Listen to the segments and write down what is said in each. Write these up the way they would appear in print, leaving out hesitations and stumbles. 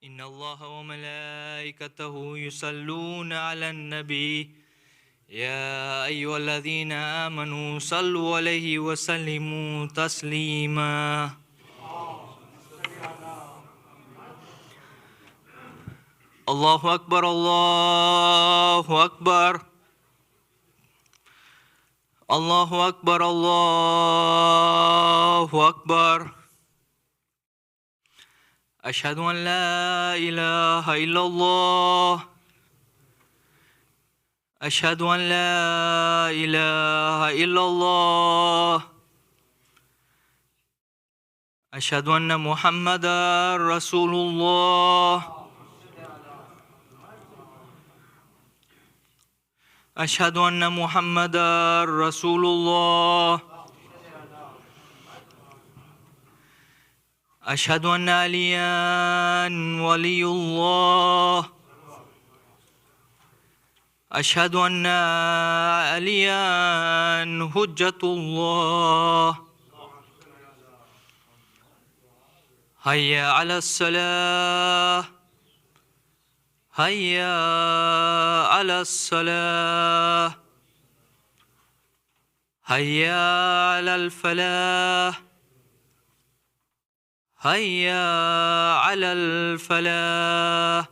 إن الله وملائكته يصلون على النبي يا أيها الذين آمنوا صلوا عليه وسلموا تسليما. الله أكبر الله أكبر الله أكبر الله أكبر. أشهد أن لا إله إلا الله. أشهد أن لا إله إلا الله. أشهد أن محمدا رسول الله. أشهد أن محمدا رسول الله. أشهد أن عليا ولي الله. أشهد أن عليا حجة الله. هيا على الصلاة هيا على الصلاة هيا على الفلاح هيا على الفلاح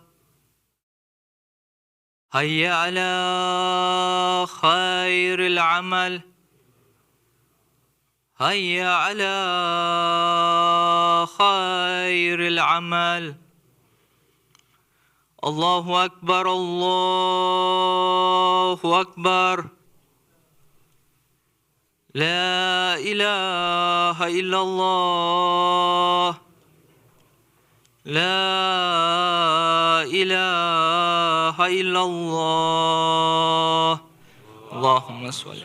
هيا على خير العمل هيا على خير العمل. الله أكبر الله أكبر. لا إله إلا الله. لا إله إلا الله. اللهم صل.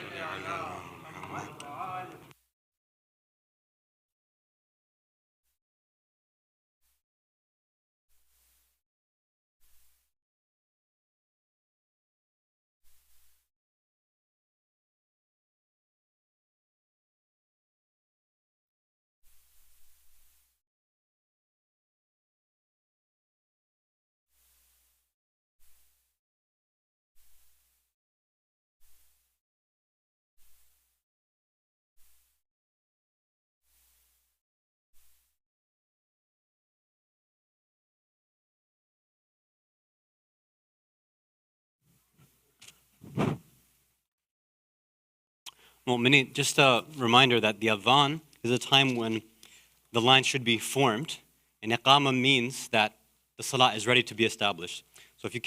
Mu'mineen, just a reminder that the adhan is a time when the line should be formed, and iqama means that the salah is ready to be established. So if you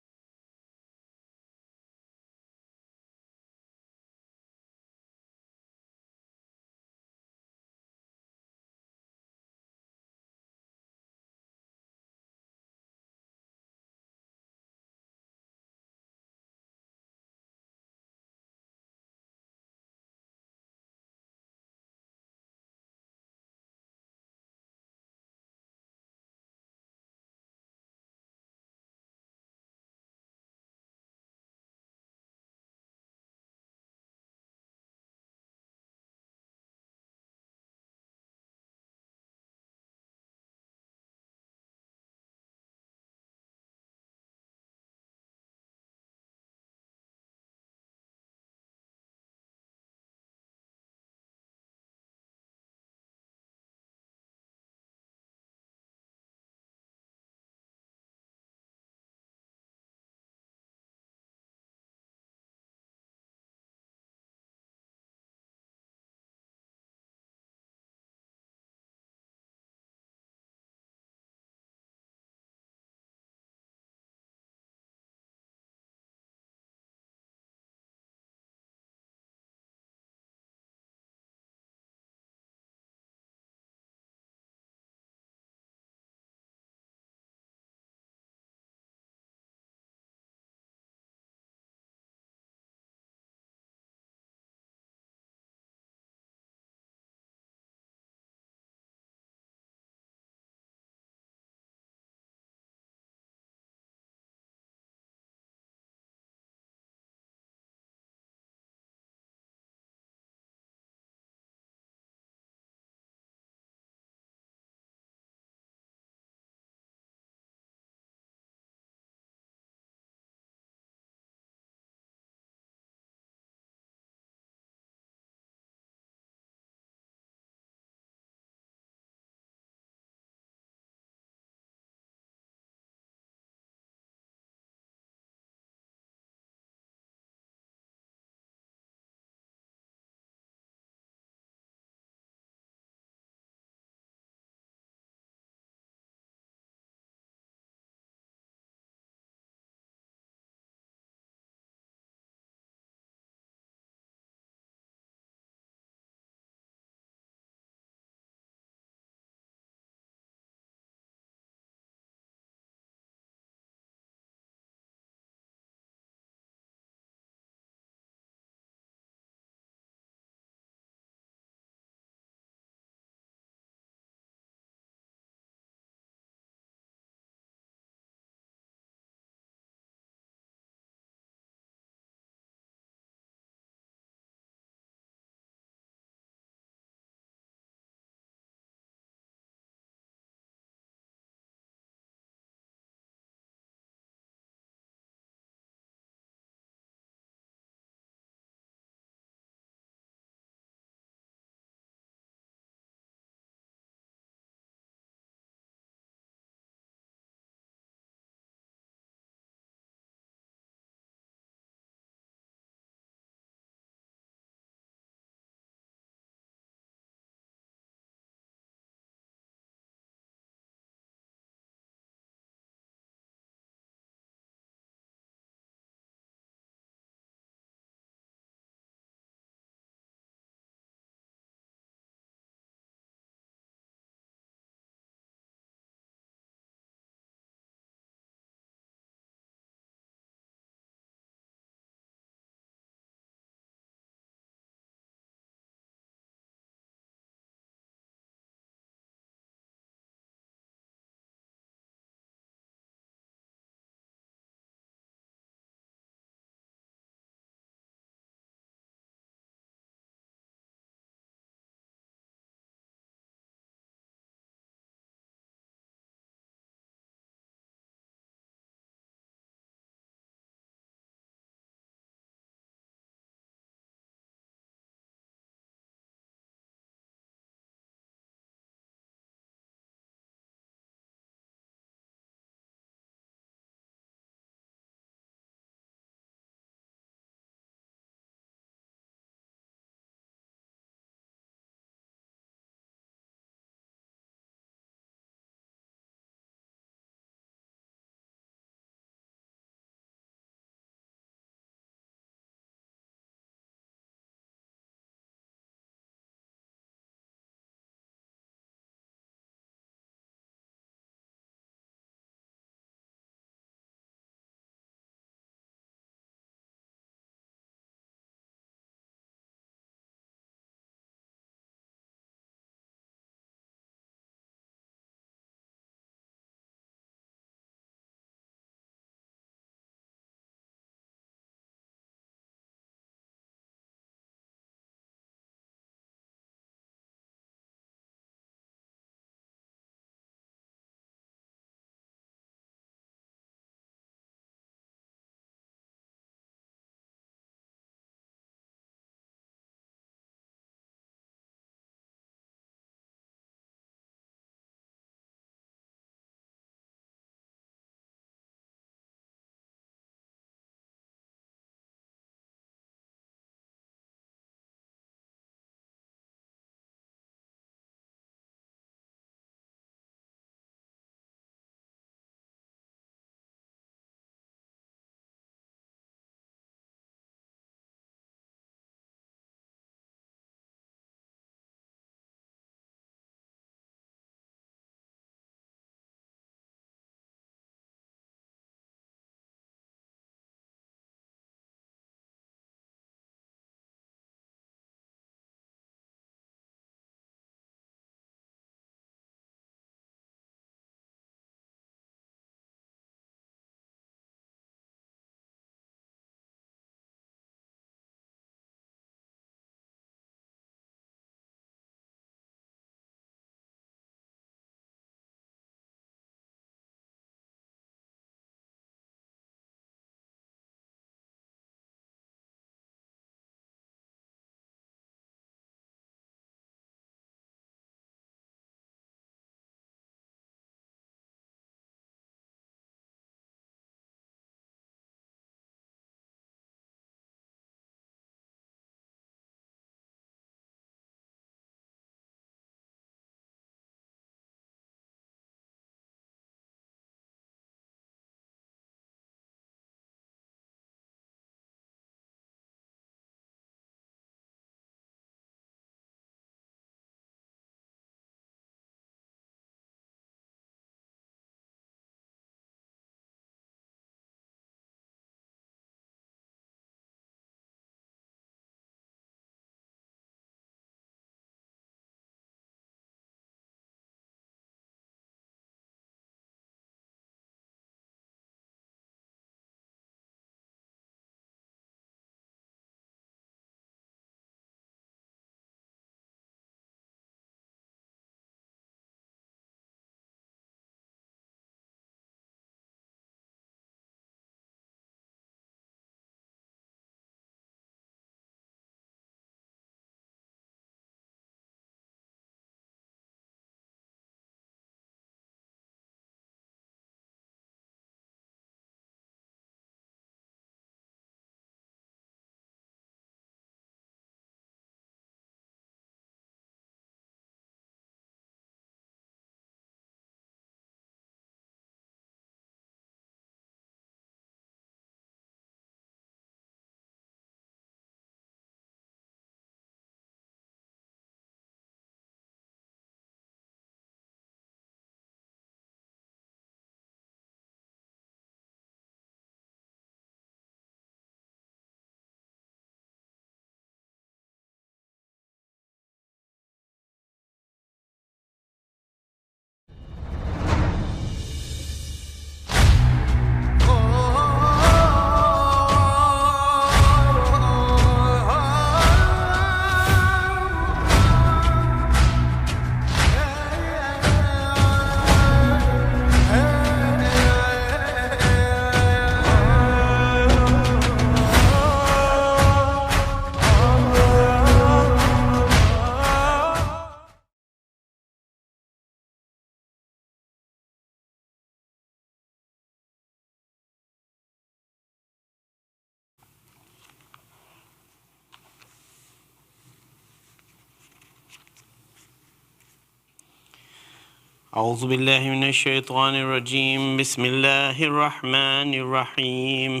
أعوذ بالله من الشيطان الرجيم بسم الله الرحمن الرحيم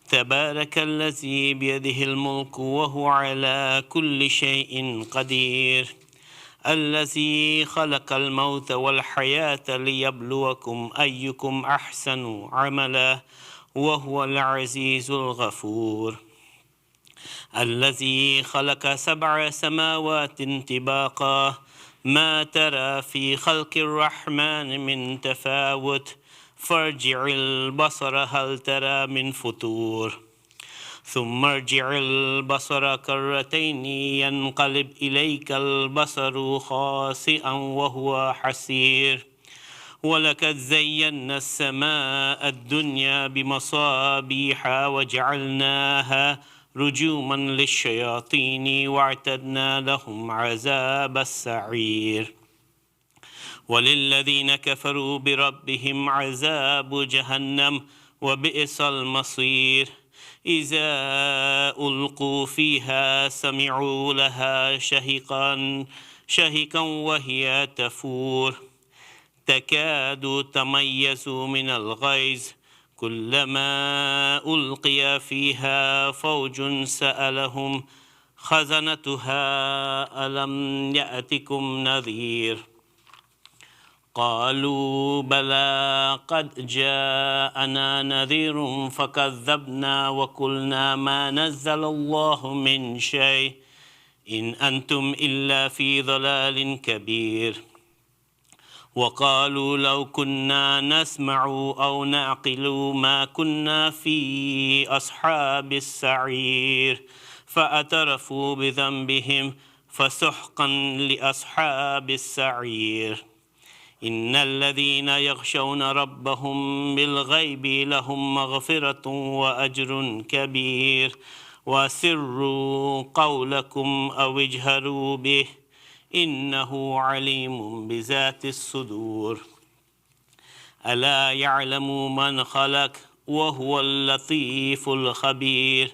تبارك الذي بيده الملك وهو على كل شيء قدير الذي خلق الموت والحياة ليبلوكم أيكم أحسن عملا وهو العزيز الغفور الذي خلق 7 سماوات طباقا ما ترى في خلق الرحمن من تفاوت فارجع البصر هل ترى من فتور ثم ارجع البصر كرتين ينقلب إليك البصر خاسئا وهو حسير ولقد زينا السماء الدنيا بمصابيح وجعلناها رجوما للشياطين واعتدنا لهم عذاب السعير وللذين كفروا بربهم عذاب جهنم وبئس المصير إذا ألقوا فيها سمعوا لها شهقا وهي تفور تكاد تميز من الغيظ كلما ألقي فيها فوج سألهم خزنتها ألم يأتكم نذير قالوا بلى قد جاءنا نذير فكذبنا وقلنا ما نزل الله من شيء إن أنتم إلا في ضلال كبير وقالوا لو كنا نسمع أو نعقل ما كنا في أصحاب السعير فاعترفوا بذنبهم فسحقا لأصحاب السعير إن الذين يخشون ربهم بالغيب لهم مغفرة وأجر كبير وسروا قولكم أو اجهروا به إنه عليم بذات الصدور ألا يعلم من خلق وهو اللطيف الخبير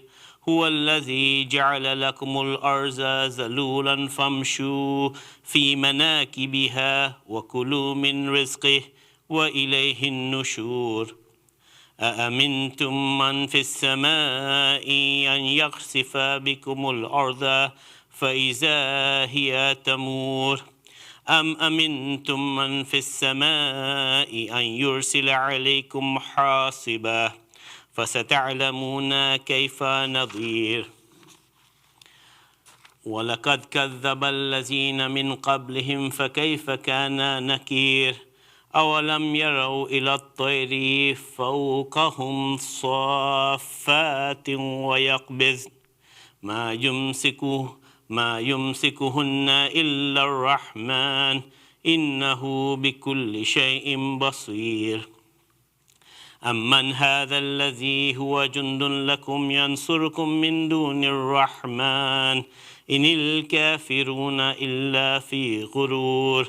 هو الذي جعل لكم الأرض ذلولا فامشوا في مناكبها وكلوا من رزقه وإليه النشور أأمنتم من في السماء أن يخسف بكم الأرض فإذا هي تمور أم أمنتم من في السماء أن يرسل عليكم حاصبا فستعلمون كيف نظير ولقد كذب الذين من قبلهم فكيف كان نكير أولم يروا إلى الطير فوقهم صافات ويقبض ما يمسكهن إلا الرحمن إنه بكل شيء بصير أمن هذا الذي هو جند لكم ينصركم من دون الرحمن إن الكافرون إلا في غرور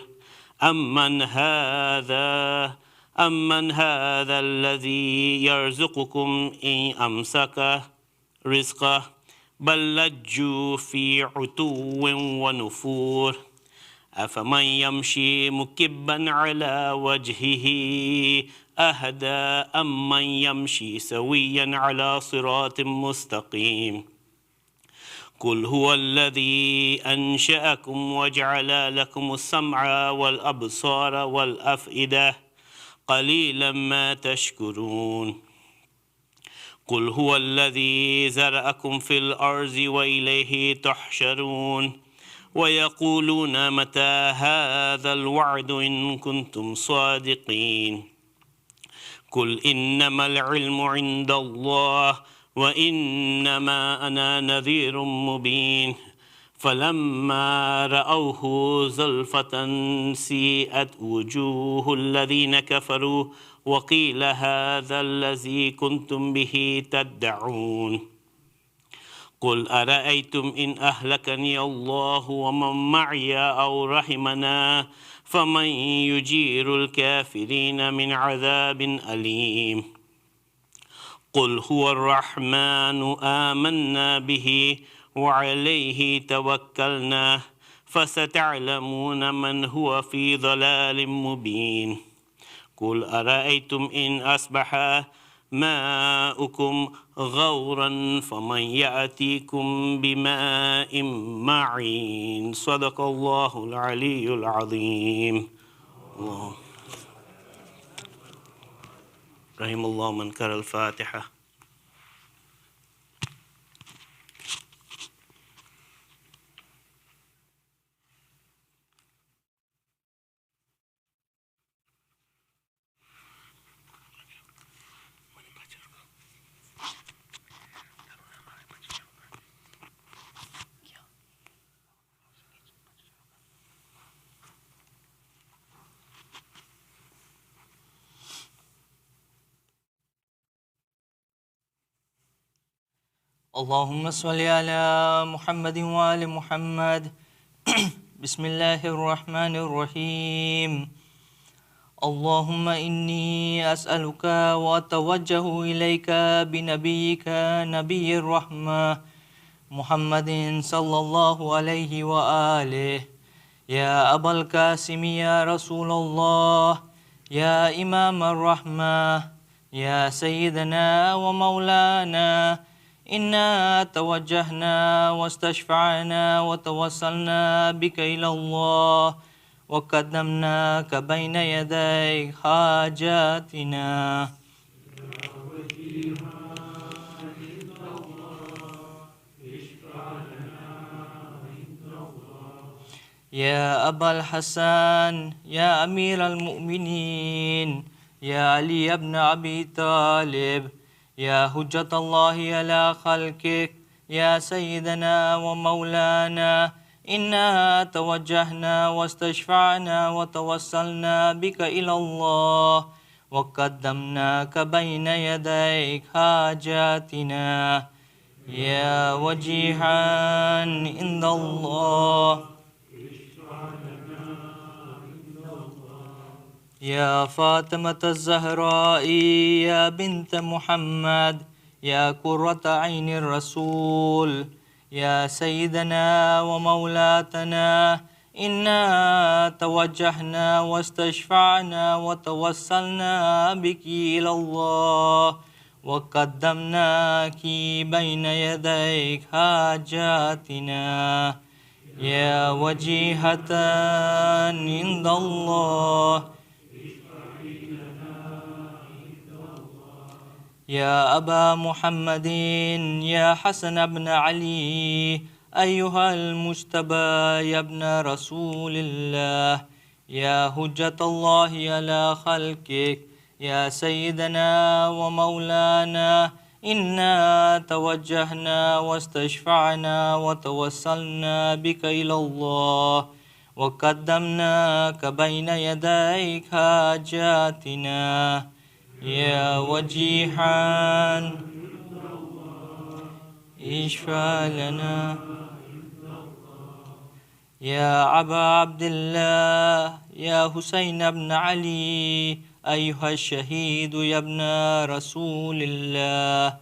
أمن هذا الذي يرزقكم إن أمسك رزقه بل لجوا في عتو ونفور أفمن يمشي مكبا على وجهه أهدى أمن يمشي سويا على صراط مستقيم قل هو الذي أنشأكم وجعل لكم السمع والأبصار والأفئدة قليلا ما تشكرون قل هو الذي زرعكم في الأرض وإليه تحشرون ويقولون متى هذا الوعد إن كنتم صادقين قل إنما العلم عند الله وإنما أنا نذير مبين فلما رأوه زلفة سيئت وجوه الذين كفروا وقيل هذا الذي كنتم به تدعون قل أرأيتم إن أهلكني الله ومن معي أو رحمنا فمن يجير الكافرين من عذاب أليم قل هو الرحمن آمنا به وعليه توكلنا فستعلمون من هو في ضلال مبين قل أرأيتم إن أصبح ماؤكم غورا فمن يأتيكم بماء معين صدق الله العلي العظيم الله رحم الله من قرأ الفاتحة اللهم صل على محمد وآل محمد بسم الله الرحمن الرحيم اللهم إني أسألك وأتوجه إليك بنبيك نبي الرحمة محمد صلى الله عليه وآله يا أبا القاسم يا رسول الله يا إمام الرحمة يا سيدنا ومولانا إنا توجهنا واستشفعنا وتوسلنا بك إلى الله وقدمناك بين يدي حاجاتنا يا أبا الحسن يا أمير المؤمنين يا علي بن أبي طالب يا حجة الله على خلقك يا سيدنا ومولانا إنا توجهنا واستشفعنا وتوسلنا بك إلى الله وقدمناك بين يديك حاجاتنا يا وجيها عند الله يا فاطمة الزهراء يا بنت محمد يا قرة عين الرسول يا سيدنا ومولاتنا إنا توجهنا واستشفعنا وتوسلنا بك إلى الله وقدمناك بين يديك حاجاتنا يا وجيهة عند الله يا أبا محمد يا حسن بن علي أيها المجتبى يا ابن رسول الله يا حجة الله على خلقك يا سيدنا ومولانا إنا توجهنا واستشفعنا وتوسلنا بك إلى الله وقدمناك بين يديك حاجاتنا يا وجيها اشفع لنا يا أبا عبد الله يا حسين بن علي أيها الشهيد يا ابن رسول الله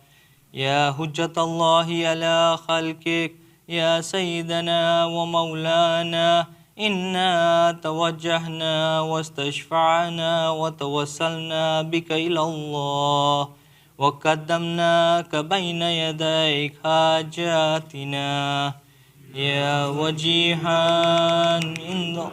يا حجة الله على خلقك يا سيدنا ومولانا إنا توجهنا واستشفعنا وتوسلنا بك إلى الله وقدمناك بين يديك حاجاتنا يا وجيها عند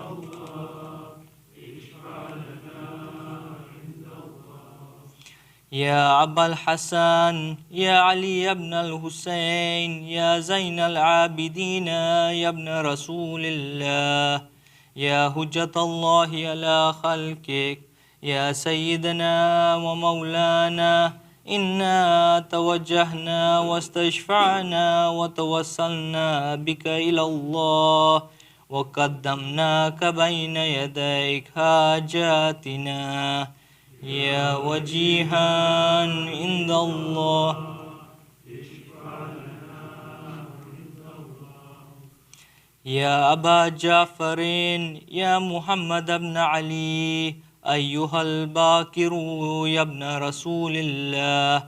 يا أبا الحسن يا علي بن الحسين يا زين العابدين يا ابن رسول الله يا حجة الله على خلقك يا سيدنا ومولانا إنا توجهنا واستشفعنا وتوسلنا بك إلى الله وقدمناك بين يديك حاجاتنا يا وجيها عند الله يا أبا جعفر يا محمد بن علي أيها الباكر يا ابن رسول الله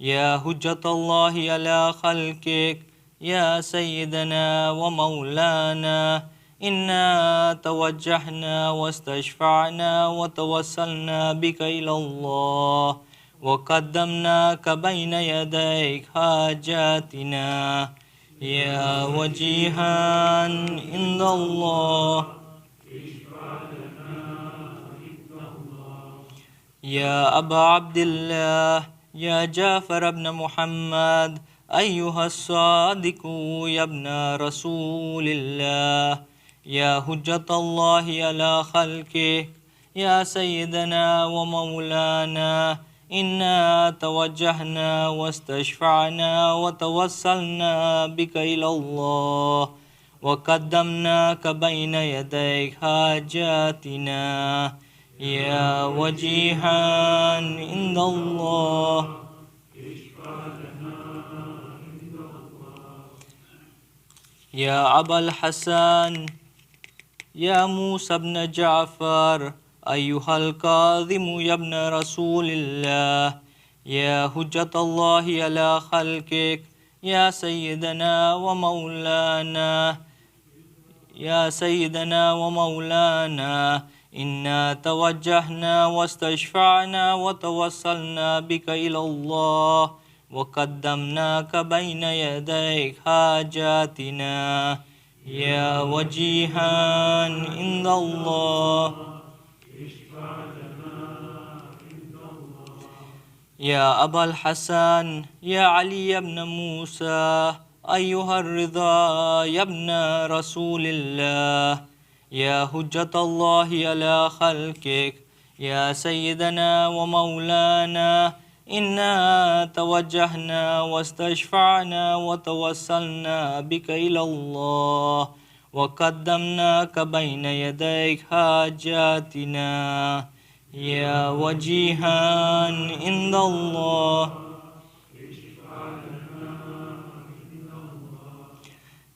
يا حجة الله على خلقك يا سيدنا ومولانا إنا توجهنا واستشفعنا وتوسلنا بك إلى الله وقدمناك بين يديك حاجاتنا يا وجيها عند الله يا أبا عبد الله يا جعفر بن محمد أيها الصادق يا ابن رسول الله يا حجة الله على خلقه يا سيدنا ومولانا إنا توجهنا واستشفعنا وتوسلنا بك إلى الله وقدمناك بين يديك حاجاتنا يا وجيها عند الله يا أبا الحسن يا موسى بن جعفر أيها الكاظم يا ابن رسول الله يا حجة الله على خلقك يا سيدنا ومولانا إنا توجهنا واستشفعنا وتوسلنا بك إلى الله وقدمناك بين يديك حاجاتنا يا وجيها عند الله يا أبا الحسن يا علي بن موسى أيها الرضا يا ابن رسول الله يا حجة الله على خلقك يا سيدنا ومولانا إنا توجهنا واستشفعنا وتوسلنا بك إلى الله وقدمناك بين يديك حاجاتنا يا وجيها عند الله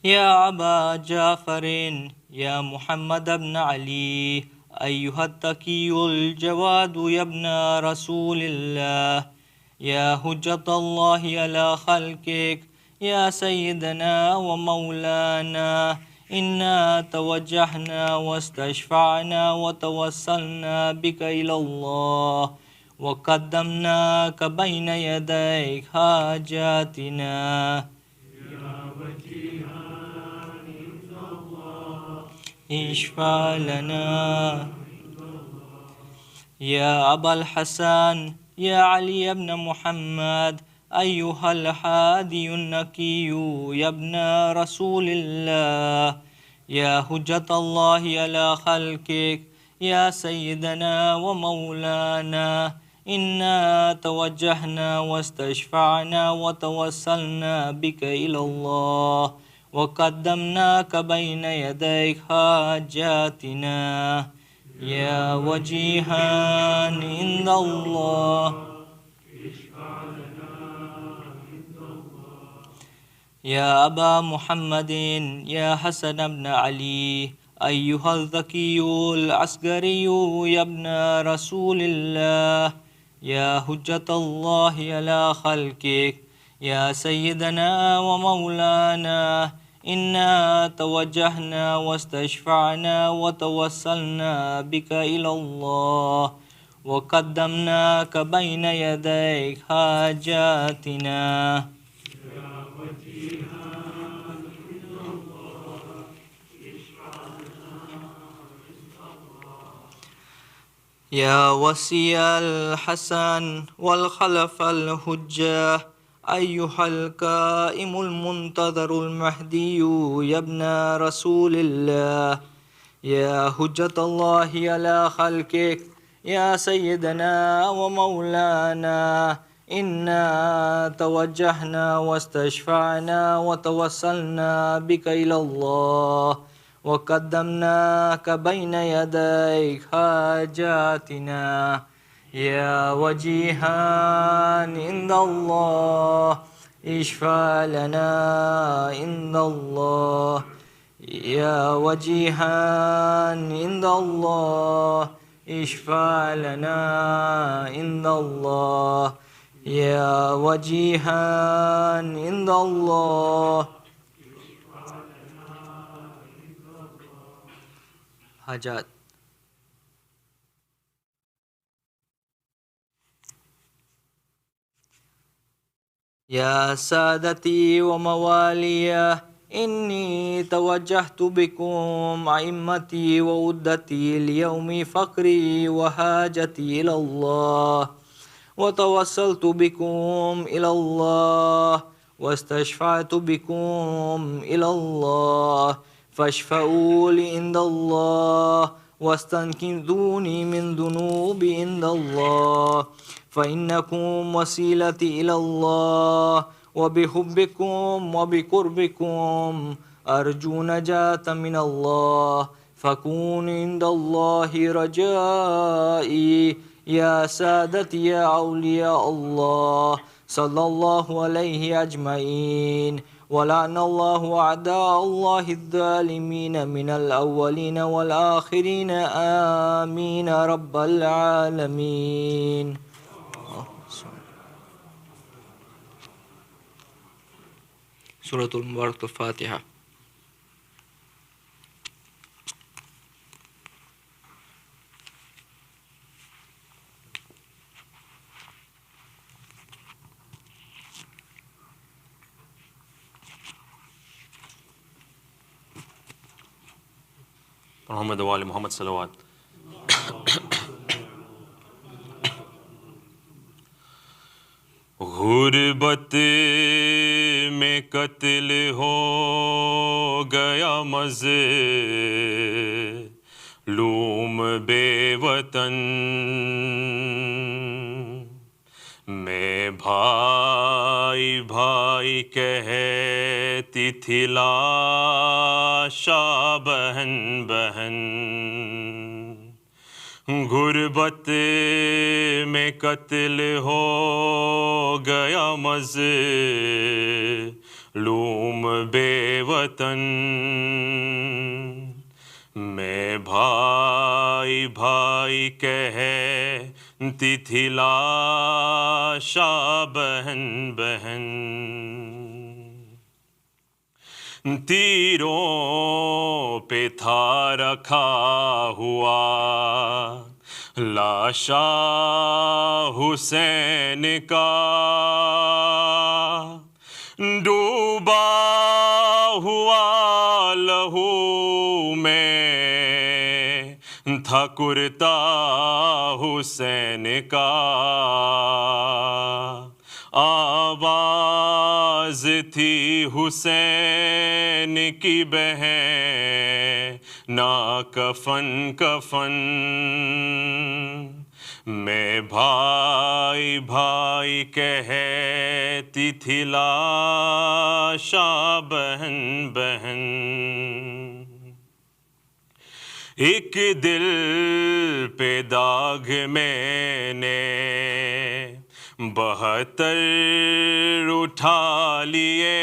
يا أبا جعفر يا محمد بن علي أيها التقي الجواد يا ابن رسول الله يا حجة الله على خلقك يا سيدنا ومولانا إنا توجهنا واستشفعنا وتوسلنا بك إلى الله وقدمناك بين يديك حاجاتنا اشفع لنا يا أبا الحسن يا علي بن محمد أيها الحادي النقي يا ابن رسول الله يا حجة الله على خلقك يا سيدنا ومولانا إنا توجهنا واستشفعنا وتوسلنا بك إلى الله وقدمناك بين يديك حاجاتنا يا وجيها عند الله يا أبا محمد يا حسن بن علي أيها الذكي العسكري يا ابن رسول الله يا حجة الله على خلقك يا سيدنا ومولانا إنا توجهنا واستشفعنا وتوسلنا بك إلى الله وقدمناك بين يديك حاجاتنا يا وصي الحسن والخلف الحجة أيها القائم المنتظر المهدي يا ابن رسول الله يا حجة الله على خلقك يا سيدنا ومولانا إنا توجهنا واستشفعنا وتوسلنا بك إلى الله وقدمناك بين يديك حاجاتنا يا وجيها عند الله اشفع لنا عند الله يا وجيها عند الله اشفع لنا عند الله يا وجيها عند الله حاجات. يا سادتي وموالي إني توجهت بكم أئمتي وودتي اليوم فقري وحاجتي إلى الله وتوسلت بكم إلى الله واستشفعت بكم إلى الله فاشفعوا لي عند الله واستنقذوني من ذنوبي عند الله فإنكم وسيلتي إلى الله وبحبكم وبقربكم أرجو نجاة من الله فكون عند الله رجائي يا سادتي يا أولياء الله صلى الله عليه أجمعين ولعن الله أعداء الله الظالمين من الأولين والآخرين آمين رب العالمين. سورة المباركة الفاتحة. محمد وآل محمد صلوات. غربت میں قتل ہو گیا مظلوم بے وطن میں بھائی بھائی کہتی تھی لاشا بہن بہن غربت میں قتل ہو گیا مظلوم بے وطن میں بھائی بھائی کہتی تھی لاشا بہن بہن تیروں پہ تھا رکھا ہوا لاشا حسین کا ڈوبا ہوا لہو میں تھا کرتا حسین کا آواز تھی حسین کی بہن نا کفن کفن میں بھائی بھائی کہتی تھی لاشا بہن بہن ایک دل پہ داغ میں نے 72 اٹھا لیے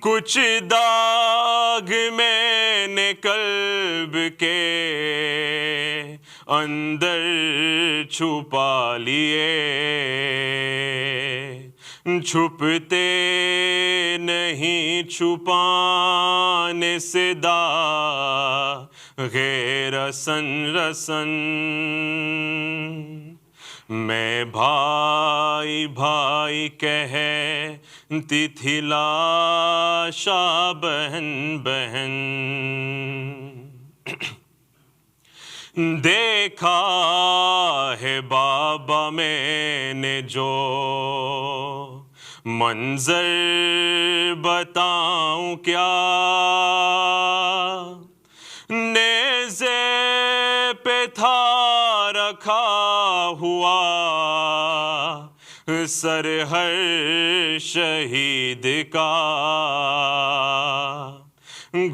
کچھ داغ میں نے قلب کے اندر چھپا لیے چھپتے نہیں چھپانے سے داغ رسن رسن میں بھائی بھائی کہتی تھی لاشا بہن بہن دیکھا ہے بابا میں نے جو منظر بتاؤں کیا نیزے پہ تھا رکھا ہوا سر ہر شہید کا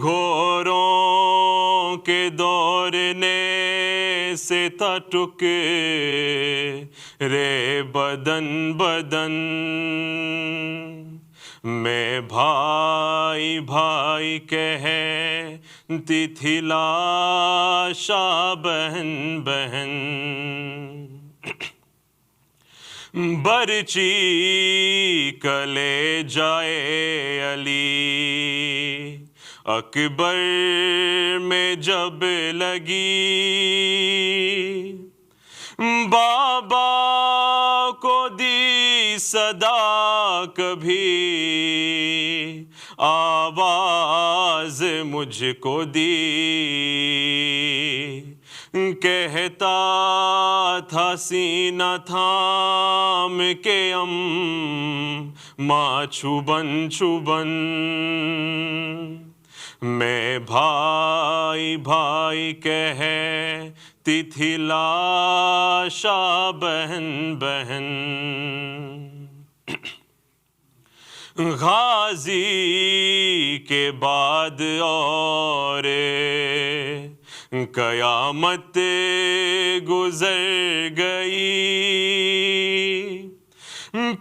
گھوڑوں کے دوڑنے سے تھا ٹکڑے بدن بدن میں بھائی بھائی کہتی تھی لاشا بہن بہن برچی کلے جائے علی اکبر میں جب لگی بابا کو دی صدا کبھی آواز مجھ کو دی کہتا تھا سینہ تھام کے ماں چھبن چھبن میں بھائی بھائی کہتی تھی لاشا بہن بہن غازی کے بعد اور قیامت گزر گئی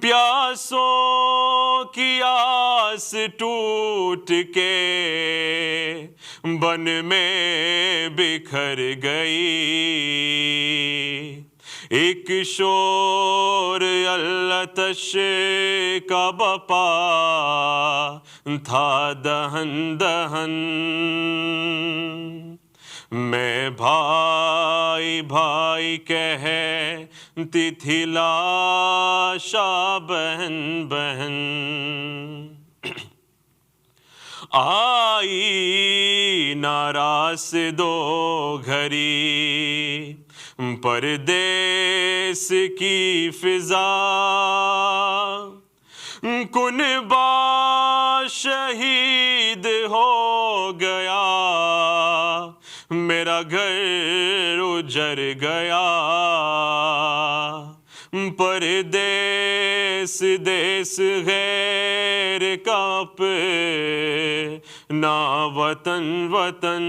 پیاسوں کی آس ٹوٹ کے بن میں بکھر گئی ایک شور التش کا بپا تھا دہن دہن میں بھائی بھائی کہتی تھی لاشا بہن بہن آئی ناراس دو گھڑی پردیس کی فضا کنبہ شہید ہو گیا میرا گھر اجڑ گیا پردیس دیس غیر کا اپنا وطن وطن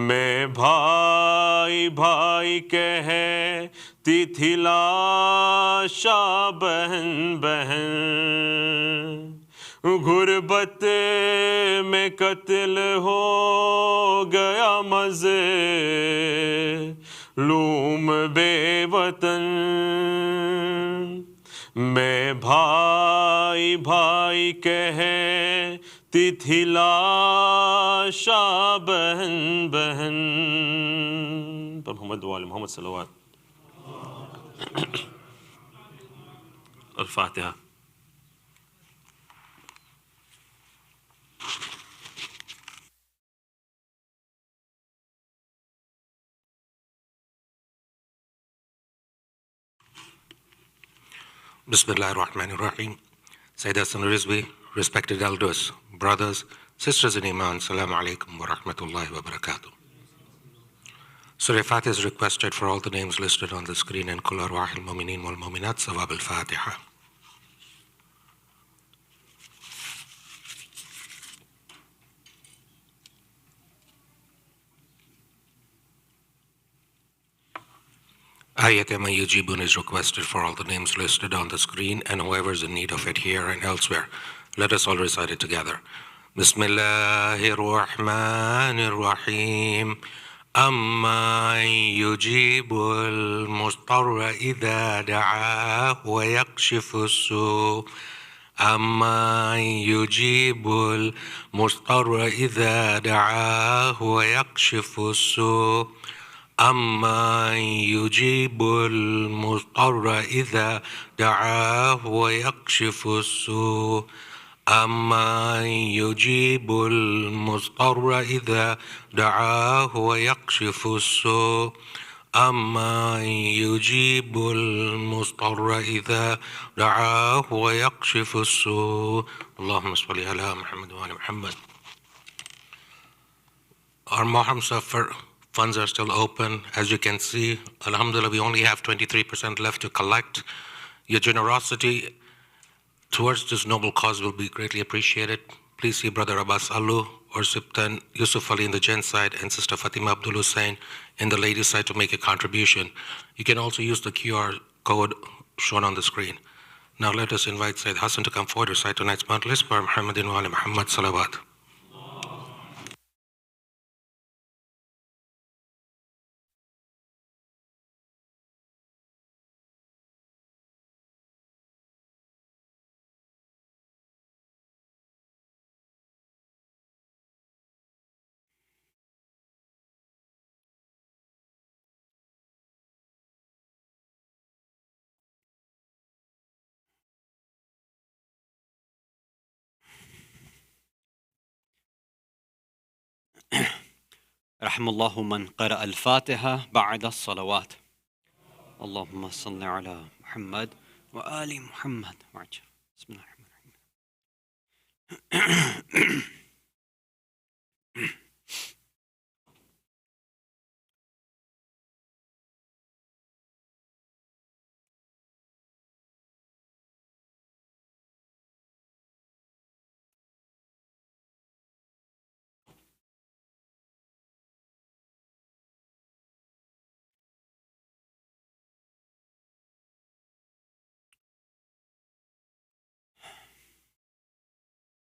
میں بھائی بھائی کہتی تھی لاشا بہن بہن غربت میں قتل ہو گیا مظلوم بے وطن میں بھائی بھائی کہتی تھی لاشا بہن بہن محمد وآل محمد صلوات الفاتحہ Bismillah ar-Rahman ar-Rahim. Sayyid Hasan Rizvi, respected elders, brothers, sisters in Iman, Assalamu alaikum wa rahmatullahi wa barakatuh. Surah Fatiha is requested for all the names listed on the screen and Kul Arwah al-Mu'mineen wal-Mu'minat, Sawab al-Fatiha. Ayat Ma Yujibun is requested for all the names listed on the screen and whoever is in need of it here and elsewhere. Let us all recite it together. Bismillahir Rahmanir Rahim. Amma yujibul mustarra idha da'ah wa yakshifu su. Amma yujibul mustarra idha da'ah wa yakshifu su. أما يجيب المضطر إذا دعاه ويكشف السوء أما يجيب المضطر إذا دعاه ويكشف السوء أما يجيب المضطر إذا دعاه ويكشف السوء اللهم صل على محمد وعلى محمد. Our Muharram Safar funds are still open. As you can see, alhamdulillah, we only have 23% left to collect. Your generosity towards this noble cause will be greatly appreciated. Please see Brother Abbas Allu or Siptan Yusuf Ali in the gents side and Sister Fatima Abdul Hussein in the ladies side to make a contribution. You can also use the QR code shown on the screen. Now let us invite Sayyid Hasan to come forward to recite tonight's Mantlis by Muhammadin wa ali Muhammad Salawat. رحم الله من قرأ الفاتحة بعد الصلوات اللهم صل على محمد وآل محمد وعجل بسم الله الرحمن الرحيم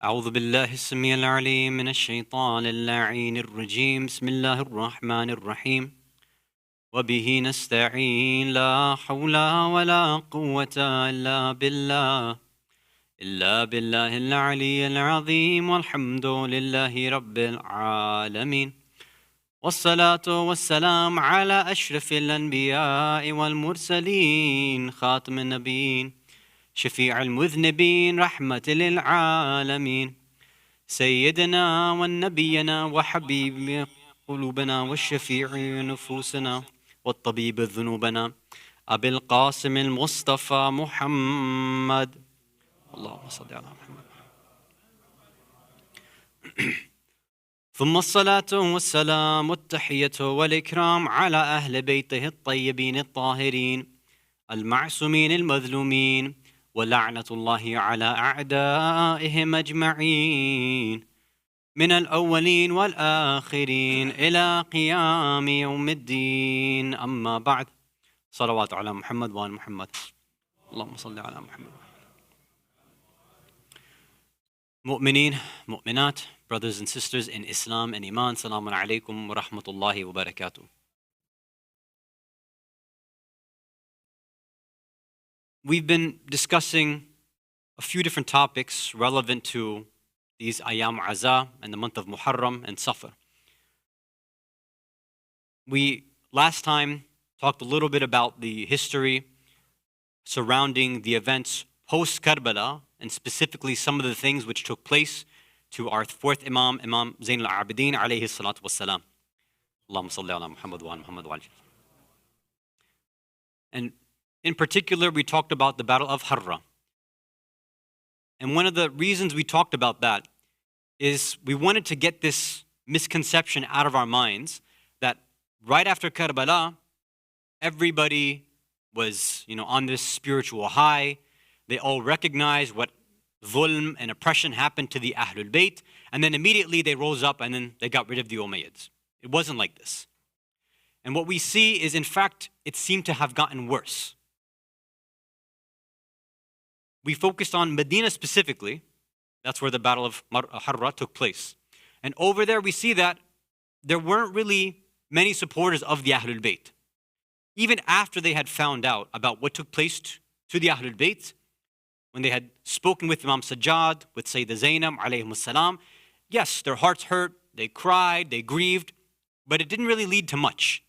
أعوذ بالله السميع العليم من الشيطان اللعين الرجيم بسم الله الرحمن الرحيم وبه نستعين لا حول ولا قوة إلا بالله العلي العظيم والحمد لله رب العالمين والصلاة والسلام على أشرف الأنبياء والمرسلين خاتم النبيين شفيع المذنبين رحمة للعالمين سيدنا والنبينا وحبيب قلوبنا والشفيع نفوسنا والطبيب ذنوبنا أبي القاسم المصطفى محمد اللهم صل على محمد ثم الصلاة والسلام والتحية والإكرام على أهل بيته الطيبين الطاهرين المعصومين المظلومين ولعنة الله على أعدائهم أجمعين من الأولين والآخرين إلى قيام يوم الدين أما بعد صلوات على محمد وآل محمد اللهم صل على محمد مؤمنين مؤمنات brothers and sisters in Islam and Iman salamun alaykum wa rahmatullahi wa barakatuh. We've been discussing a few different topics relevant to these Ayam Aza and the month of Muharram and Safar. We last time talked a little bit about the history surrounding the events post-Karbala and specifically some of the things which took place to our fourth Imam, Imam Zain al-Abidin alayhi salatu wassalam. Allahumma salli ala Muhammad wa ala Muhammad wa ala. And in particular, we talked about the Battle of Harra. And one of the reasons we talked about that is we wanted to get this misconception out of our minds that right after Karbala, everybody was, on this spiritual high. They all recognized what zulm and oppression happened to the Ahlul Bayt, and then immediately they rose up and then they got rid of the Umayyads. It wasn't like this. And what we see is, in fact, it seemed to have gotten worse. We focused on Medina specifically. That's where the Battle of Harra took place. And over there we see that there weren't really many supporters of the Ahlul Bayt. Even after they had found out about what took place to the Ahlul Bayt, when they had spoken with Imam Sajjad, with Sayyid Zainab, alayhim salam, yes, their hearts hurt, they cried, they grieved, but it didn't really lead to much.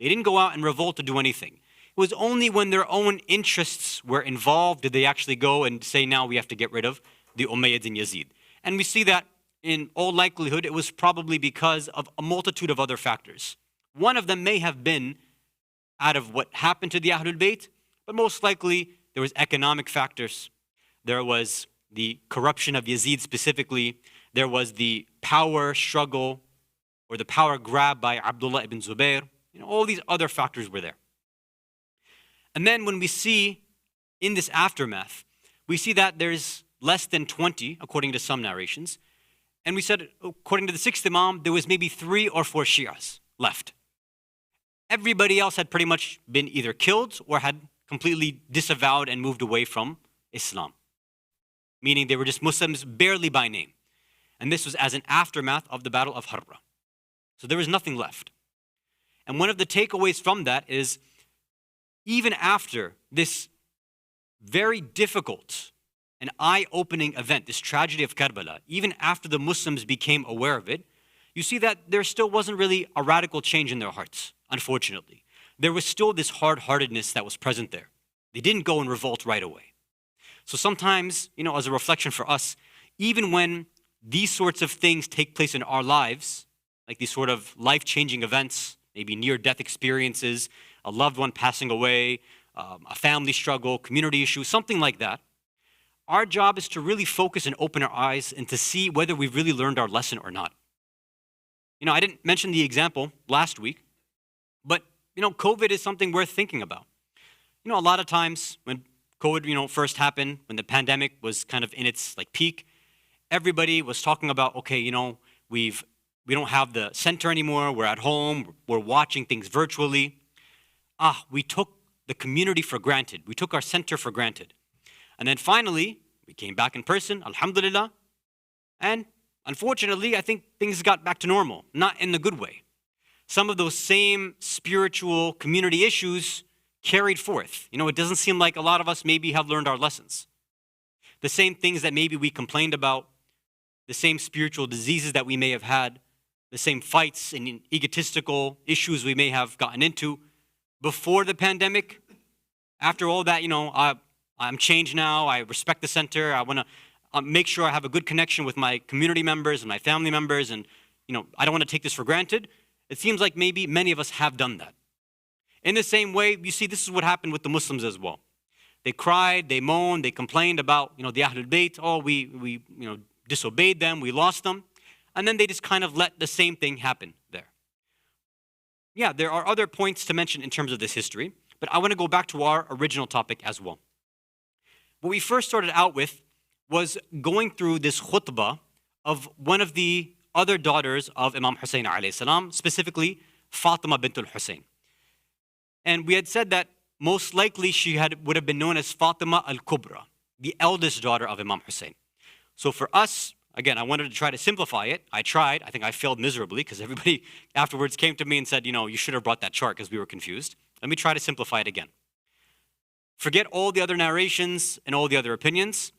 They didn't go out and revolt to do anything. It was only when their own interests were involved did they actually go and say, now we have to get rid of the Umayyads and Yazid. And we see that in all likelihood, it was probably because of a multitude of other factors. One of them may have been out of what happened to the Ahlul Bayt, but most likely there was economic factors. There was the corruption of Yazid specifically. There was the power struggle or the power grab by Abdullah ibn Zubair. All these other factors were there. And then when we see in this aftermath, we see that there's less than 20, according to some narrations. And we said, according to the sixth Imam, there was maybe 3 or 4 Shias left. Everybody else had pretty much been either killed or had completely disavowed and moved away from Islam. Meaning they were just Muslims barely by name. And this was as an aftermath of the Battle of Harra. So there was nothing left. And one of the takeaways from that is, even after this very difficult and eye-opening event, this tragedy of Karbala, even after the Muslims became aware of it, you see that there still wasn't really a radical change in their hearts, unfortunately. There was still this hard-heartedness that was present there. They didn't go and revolt right away. So sometimes, as a reflection for us, even when these sorts of things take place in our lives, like these sort of life-changing events, maybe near-death experiences, a loved one passing away, a family struggle, community issue, something like that. Our job is to really focus and open our eyes and to see whether we've really learned our lesson or not. I didn't mention the example last week, but, COVID is something worth thinking about. A lot of times when COVID, first happened, when the pandemic was kind of in its peak, everybody was talking about, okay, we don't have the center anymore, we're at home, we're watching things virtually. We took the community for granted. We took our center for granted. And then finally, we came back in person, alhamdulillah, and unfortunately, I think things got back to normal, not in the good way. Some of those same spiritual community issues carried forth. It doesn't seem like a lot of us maybe have learned our lessons. The same things that maybe we complained about, the same spiritual diseases that we may have had, the same fights and egotistical issues we may have gotten into before the pandemic. After all that, I'm changed now. I respect the center. I want to make sure I have a good connection with my community members and my family members. And, I don't want to take this for granted. It seems like maybe many of us have done that. In the same way, you see, this is what happened with the Muslims as well. They cried, they moaned, they complained about, the Ahlul Bayt. Oh, we disobeyed them, we lost them. And then they just kind of let the same thing happen there. Yeah, there are other points to mention in terms of this history, but I want to go back to our original topic as well. What we first started out with was going through this khutbah of one of the other daughters of Imam Hussein alayhi salam, specifically Fatima bint al-Hussein. And we had said that most likely she would have been known as Fatima al-Kubra, the eldest daughter of Imam Hussein. So for us, again, I wanted to try to simplify it. I tried. I think I failed miserably because everybody afterwards came to me and said, you should have brought that chart because we were confused. Let me try to simplify it again. Forget all the other narrations and all the other opinions.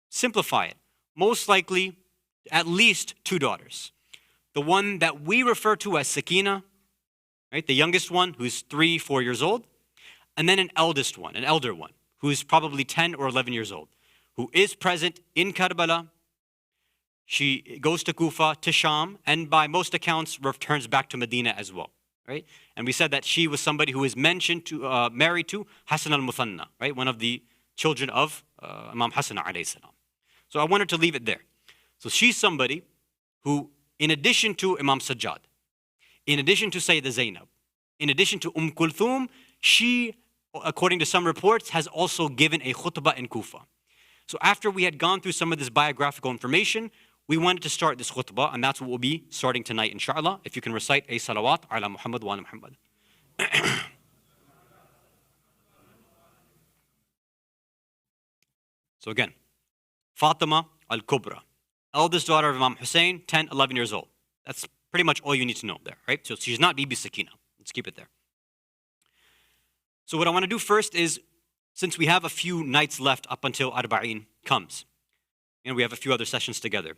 Simplify it. Most likely, at least two daughters. The one that we refer to as Sakina, right? The youngest one, who's 3, 4 years old. And then an elder one, who's probably 10 or 11 years old, who is present in Karbala. She goes to Kufa, to Sham, and by most accounts returns back to Medina as well, right? And we said that she was somebody who is mentioned to married to Hasan al-Muthanna, right? One of the children of Imam Hasan alayhi salam. So I wanted to leave it there. So she's somebody who, in addition to Imam Sajjad, in addition to Sayyidah Zainab, in addition to Kulthum, she, according to some reports, has also given a khutbah in Kufa. So after we had gone through some of this biographical information, we wanted to start this khutbah, and that's what we'll be starting tonight, inshallah. If you can recite a salawat ala Muhammad wa ala Muhammad. So again, Fatima al-Kubra, eldest daughter of Imam Hussein, 10, 11 years old. That's pretty much all you need to know there, right? So she's not Bibi Sakina. Let's keep it there. So what I want to do first is, since we have a few nights left up until Arba'in comes, and we have a few other sessions together,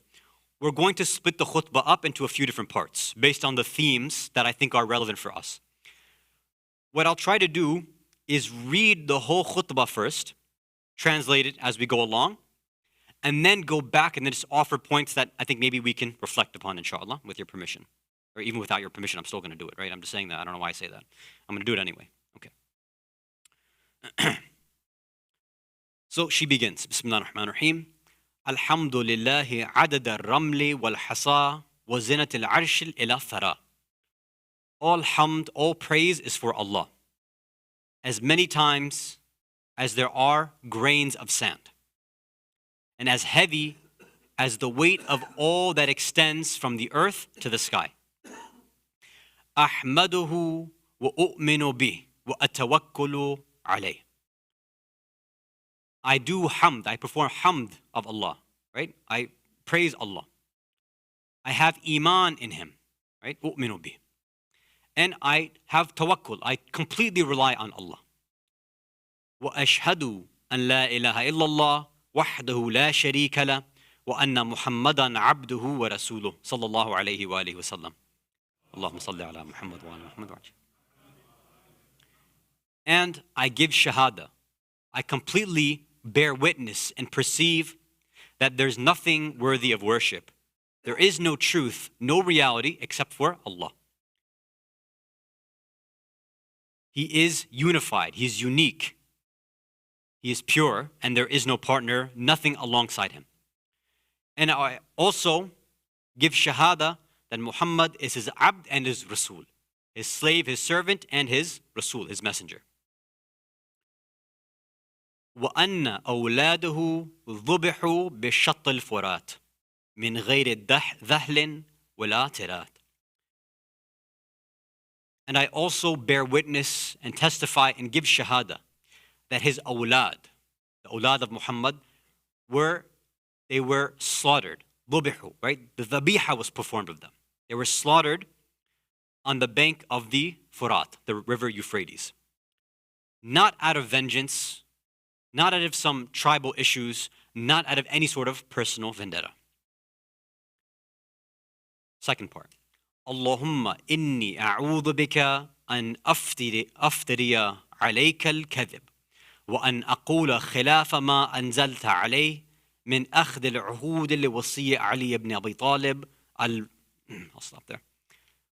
we're going to split the khutbah up into a few different parts based on the themes that I think are relevant for us. What I'll try to do is read the whole khutbah first, translate it as we go along, and then go back and then just offer points that I think maybe we can reflect upon, inshallah, with your permission. Or even without your permission, I'm still going to do it, right? I'm just saying that. I don't know why I say that. I'm going to do it anyway. Okay. So she begins. Bismillah ar-Rahman ar-Rahim. Alhamdulillahi adad al-ramli wal-hasa wa zinat al-arsh ila thara. All hamd, all praise is for Allah, as many times as there are grains of sand, and as heavy as the weight of all that extends from the earth to the sky. Ahmaduhu wa u'minu bih wa atawakkulu alayh. I do hamd, I perform hamd of Allah, right? I praise Allah. I have iman in Him, right? U'minu bih. And I have tawakkul, I completely rely on Allah. Wa ashhadu an la ilaha illallah wahdahu la sharika la wa anna Muhammadan abduhu wa rasuluh sallallahu alayhi wa alihi wa sallam. Allahumma salli ala Muhammad wa ala Muhammad wa And I give Shohada. I completely bear witness and perceive that there's nothing worthy of worship There is no truth, no reality except for Allah. He is unified, He is unique, He is pure, and there is no partner, nothing alongside Him. And I also give Shahada that Muhammad is His abd and His Rasul, His slave, His servant, and His Rasul, His messenger. وأن أولاده ذبحوا بشط الفرات من غير ذهل ولا ترات. And I also bear witness and testify and give shahada that his awlad, the awlad of Muhammad, were slaughtered. ذبحوا, right? The dhabiha was performed of them. They were slaughtered on the bank of the Furat, the river Euphrates. Not out of vengeance, not out of some tribal issues, not out of any sort of personal vendetta. Second part. Allahumma inni a'udhu bika an aftariya alayka al-kadhib wa an aqula khilafa ma anzalta alayh min akhd al-uhud li-wasiyya Ali ibn Abi Talib I'll stop there.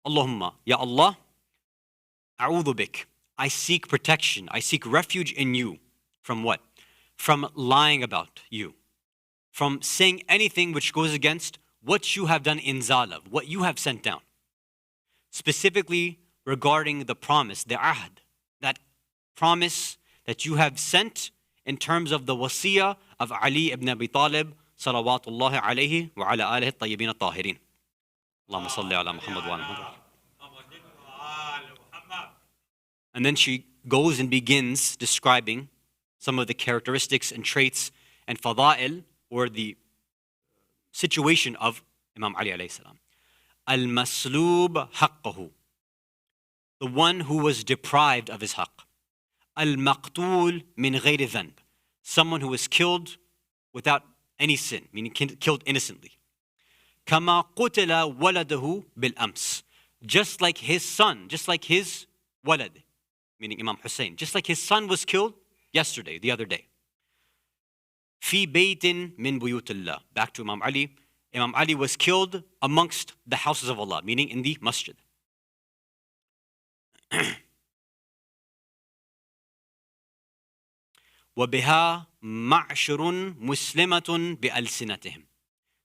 Allahumma, Ya Allah, a'udhu bik. I seek protection, I seek refuge in you. From what? From lying about you. From saying anything which goes against what you have done in Zalav, what you have sent down. Specifically regarding the promise, the ahd, that promise that you have sent in terms of the wasiyah of Ali ibn Abi Talib, salawatullahi alayhi wa ala alihi at-tayyibin at-tahirin. Allahumma salli ala Muhammad wa ala Muhammad. And then she goes and begins describing some of the characteristics and traits and fada'il, or the situation of Imam Ali alayhi salam. Al-maslub haqqahu, the one who was deprived of his haqq. Al-maqtul min ghayri dhanb, someone who was killed without any sin, meaning killed innocently. Kama qutila waladahu bil-ams, just like his son, just like his walad, meaning Imam Hussein, just like his son was killed yesterday, the other day. Fi baytin min buyutillah, back to Imam Ali. Imam Ali was killed amongst the houses of Allah, meaning in the masjid. وَبِهَا مَعْشُرٌ مُسْلِمَةٌ بِأَلْسِنَتِهِمْ.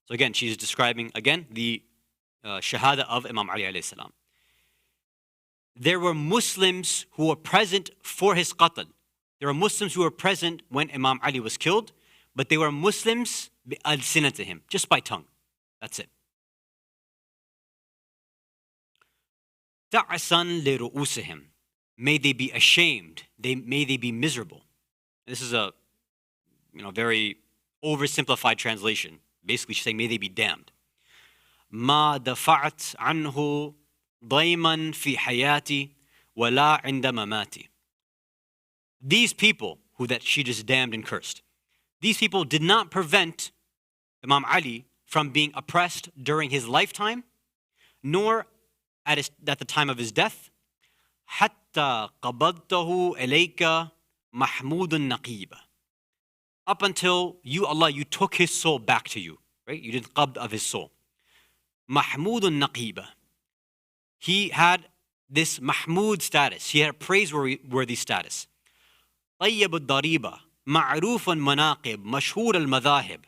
So again, she's describing, the shahada of Imam Ali alayhi salam. There were Muslims who were present for his qatl. There were Muslims who were present when Imam Ali was killed, but they were Muslims بِأَلْسِنَتِهِمْ, just by tongue. That's it. تَعْسًا لِرُؤُوسِهِمْ. May they be ashamed. May they be miserable. This is a very oversimplified translation. Basically, she's saying, may they be damned. مَا دَفَعْتْ عَنْهُ ضَيْمًا فِي حَيَاتِي وَلَا عِنْدَ مَمَاتِي. These people who that she just damned and cursed, these people did not prevent Imam Ali from being oppressed during his lifetime, nor at the time of his death. حَتَّى قَبَضْتَهُ إِلَيْكَ مَحْمُودٌ نَقِيبًا. Up until you, Allah, you took his soul back to you, right? You did qabd of his soul. Mahmudun naqiba. He had this Mahmud status. He had a praiseworthy status. طيب الضريبة معروف المناقب مشهور المذاهب.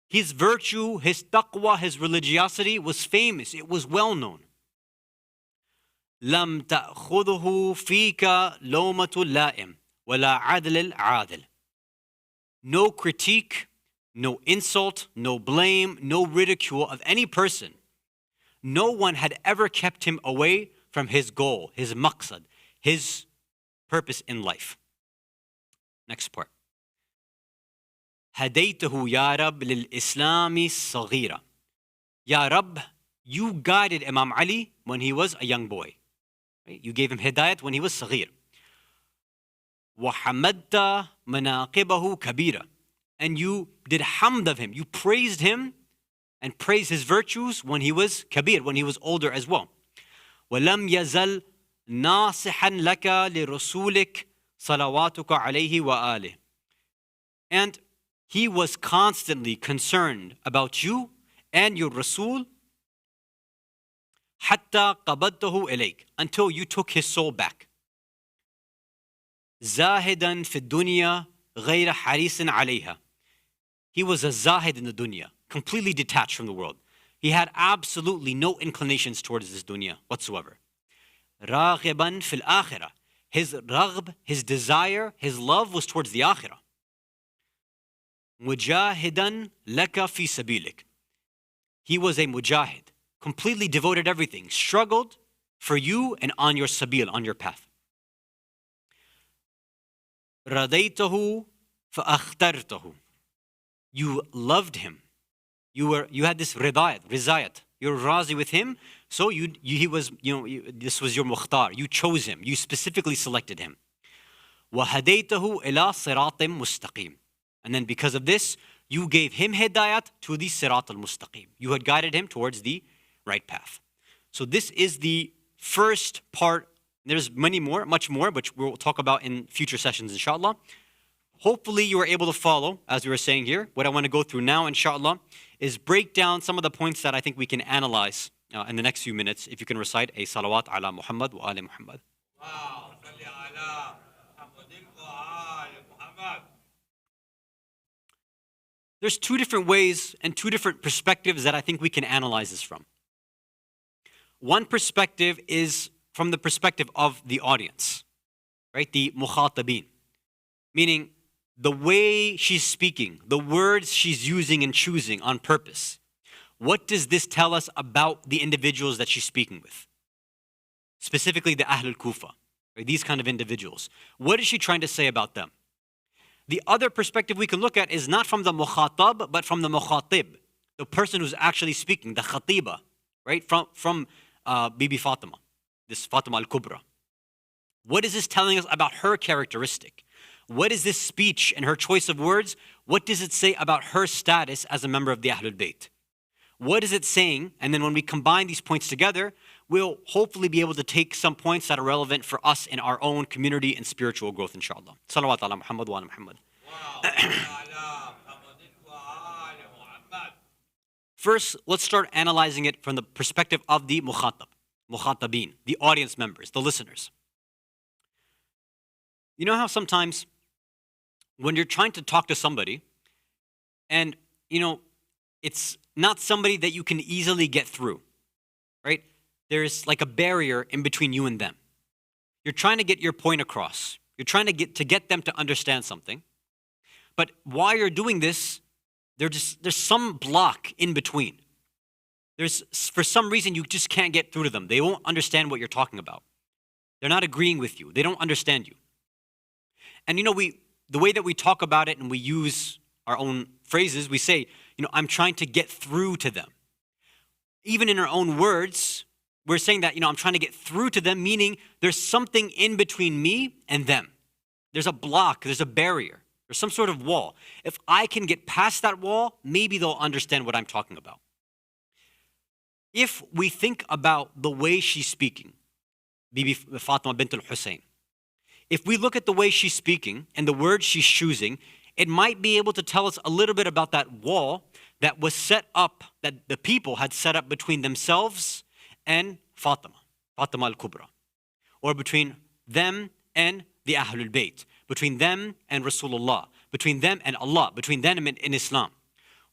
His virtue, his taqwa, his religiosity was famous. It was well known. لم تأخذه فيك لومة اللائم ولا عدل العادل. No critique, no insult, no blame, no ridicule of any person. No one had ever kept him away from his goal, his maqsad, his purpose in life. Next part. هديته يا رب للإسلام الصغيرة. Ya Rabb, you guided Imam Ali when he was a young boy. Right? You gave him hidayat when he was صغير. وحمدت مناقبه كبيرة. And you did hamd of him. You praised him and praised his virtues when he was kabir, when he was older as well. وَلَمْ يَزَلْ نَاصِحًا لَكَ لِرَسُولِكَ صَلَوَاتُكَ عَلَيْهِ وَآلِهِ. And he was constantly concerned about you and your Rasul حتى قبضته إليك, until you took his soul back. زاهدا في الدنيا غير حريص عليها. He was a zahid in the dunya, completely detached from the world. He had absolutely no inclinations towards this dunya whatsoever. راغبا في الآخرة. His raghb, his desire, his love was towards the akhirah. مجاهدا لك في سبيلك. He was a mujahid, completely devoted everything, struggled for you and on your sabil, on your path. رضيته فأخترته. You loved him. You had this rizayat. You're razi with him, so he was, this was your mukhtar. You chose him. You specifically selected him. وهديته إلى صراط مستقيم. And then because of this, you gave him hidayat to the sirat al-mustaqim. You had guided him towards the right path. So this is the first part. There's much more, which we'll talk about in future sessions, inshallah. Hopefully you were able to follow, as we were saying here. What I want to go through now, inshallah, is break down some of the points that I think we can analyze in the next few minutes. If you can recite a salawat ala Muhammad wa ali Muhammad. There's two different ways and two different perspectives that I think we can analyze this from. One perspective is from the perspective of the audience, right? The mukhatabin, meaning the way she's speaking, the words she's using and choosing on purpose. What does this tell us about the individuals that she's speaking with? Specifically the Ahlul Kufa, right? These kind of individuals. What is she trying to say about them? The other perspective we can look at is not from the mukhatab, but from the mukhatib, the person who's actually speaking, the khatiba, right? From Bibi Fatima, this Fatima al-Kubra. What is this telling us about her characteristic? What is this speech and her choice of words? What does it say about her status as a member of the Ahlul Bayt? What is it saying? And then when we combine these points together, we'll hopefully be able to take some points that are relevant for us in our own community and spiritual growth, inshallah. Salawat ala Muhammad wa ala Muhammad. First, let's start analyzing it from the perspective of the mukhatabin, the audience members, the listeners. You know how sometimes when you're trying to talk to somebody and, it's not somebody that you can easily get through, right? There's like a barrier in between you and them. You're trying to get your point across. You're trying to get them to understand something. But while you're doing this, there's some block in between. For some reason, you just can't get through to them. They won't understand what you're talking about. They're not agreeing with you. They don't understand you. And the way that we talk about it and we use our own phrases, we say, I'm trying to get through to them. Even in our own words, we're saying that, I'm trying to get through to them, meaning there's something in between me and them. There's a block, there's a barrier, there's some sort of wall. If I can get past that wall, maybe they'll understand what I'm talking about. If we think about the way she's speaking, Bibi Fatima bint al-Hussein, if we look at the way she's speaking and the words she's choosing, it might be able to tell us a little bit about that wall that was set up, that the people had set up between themselves and Fatima al-Kubra, or between them and the Ahlul Bayt, between them and Rasulullah, between them and Allah, between them and Islam.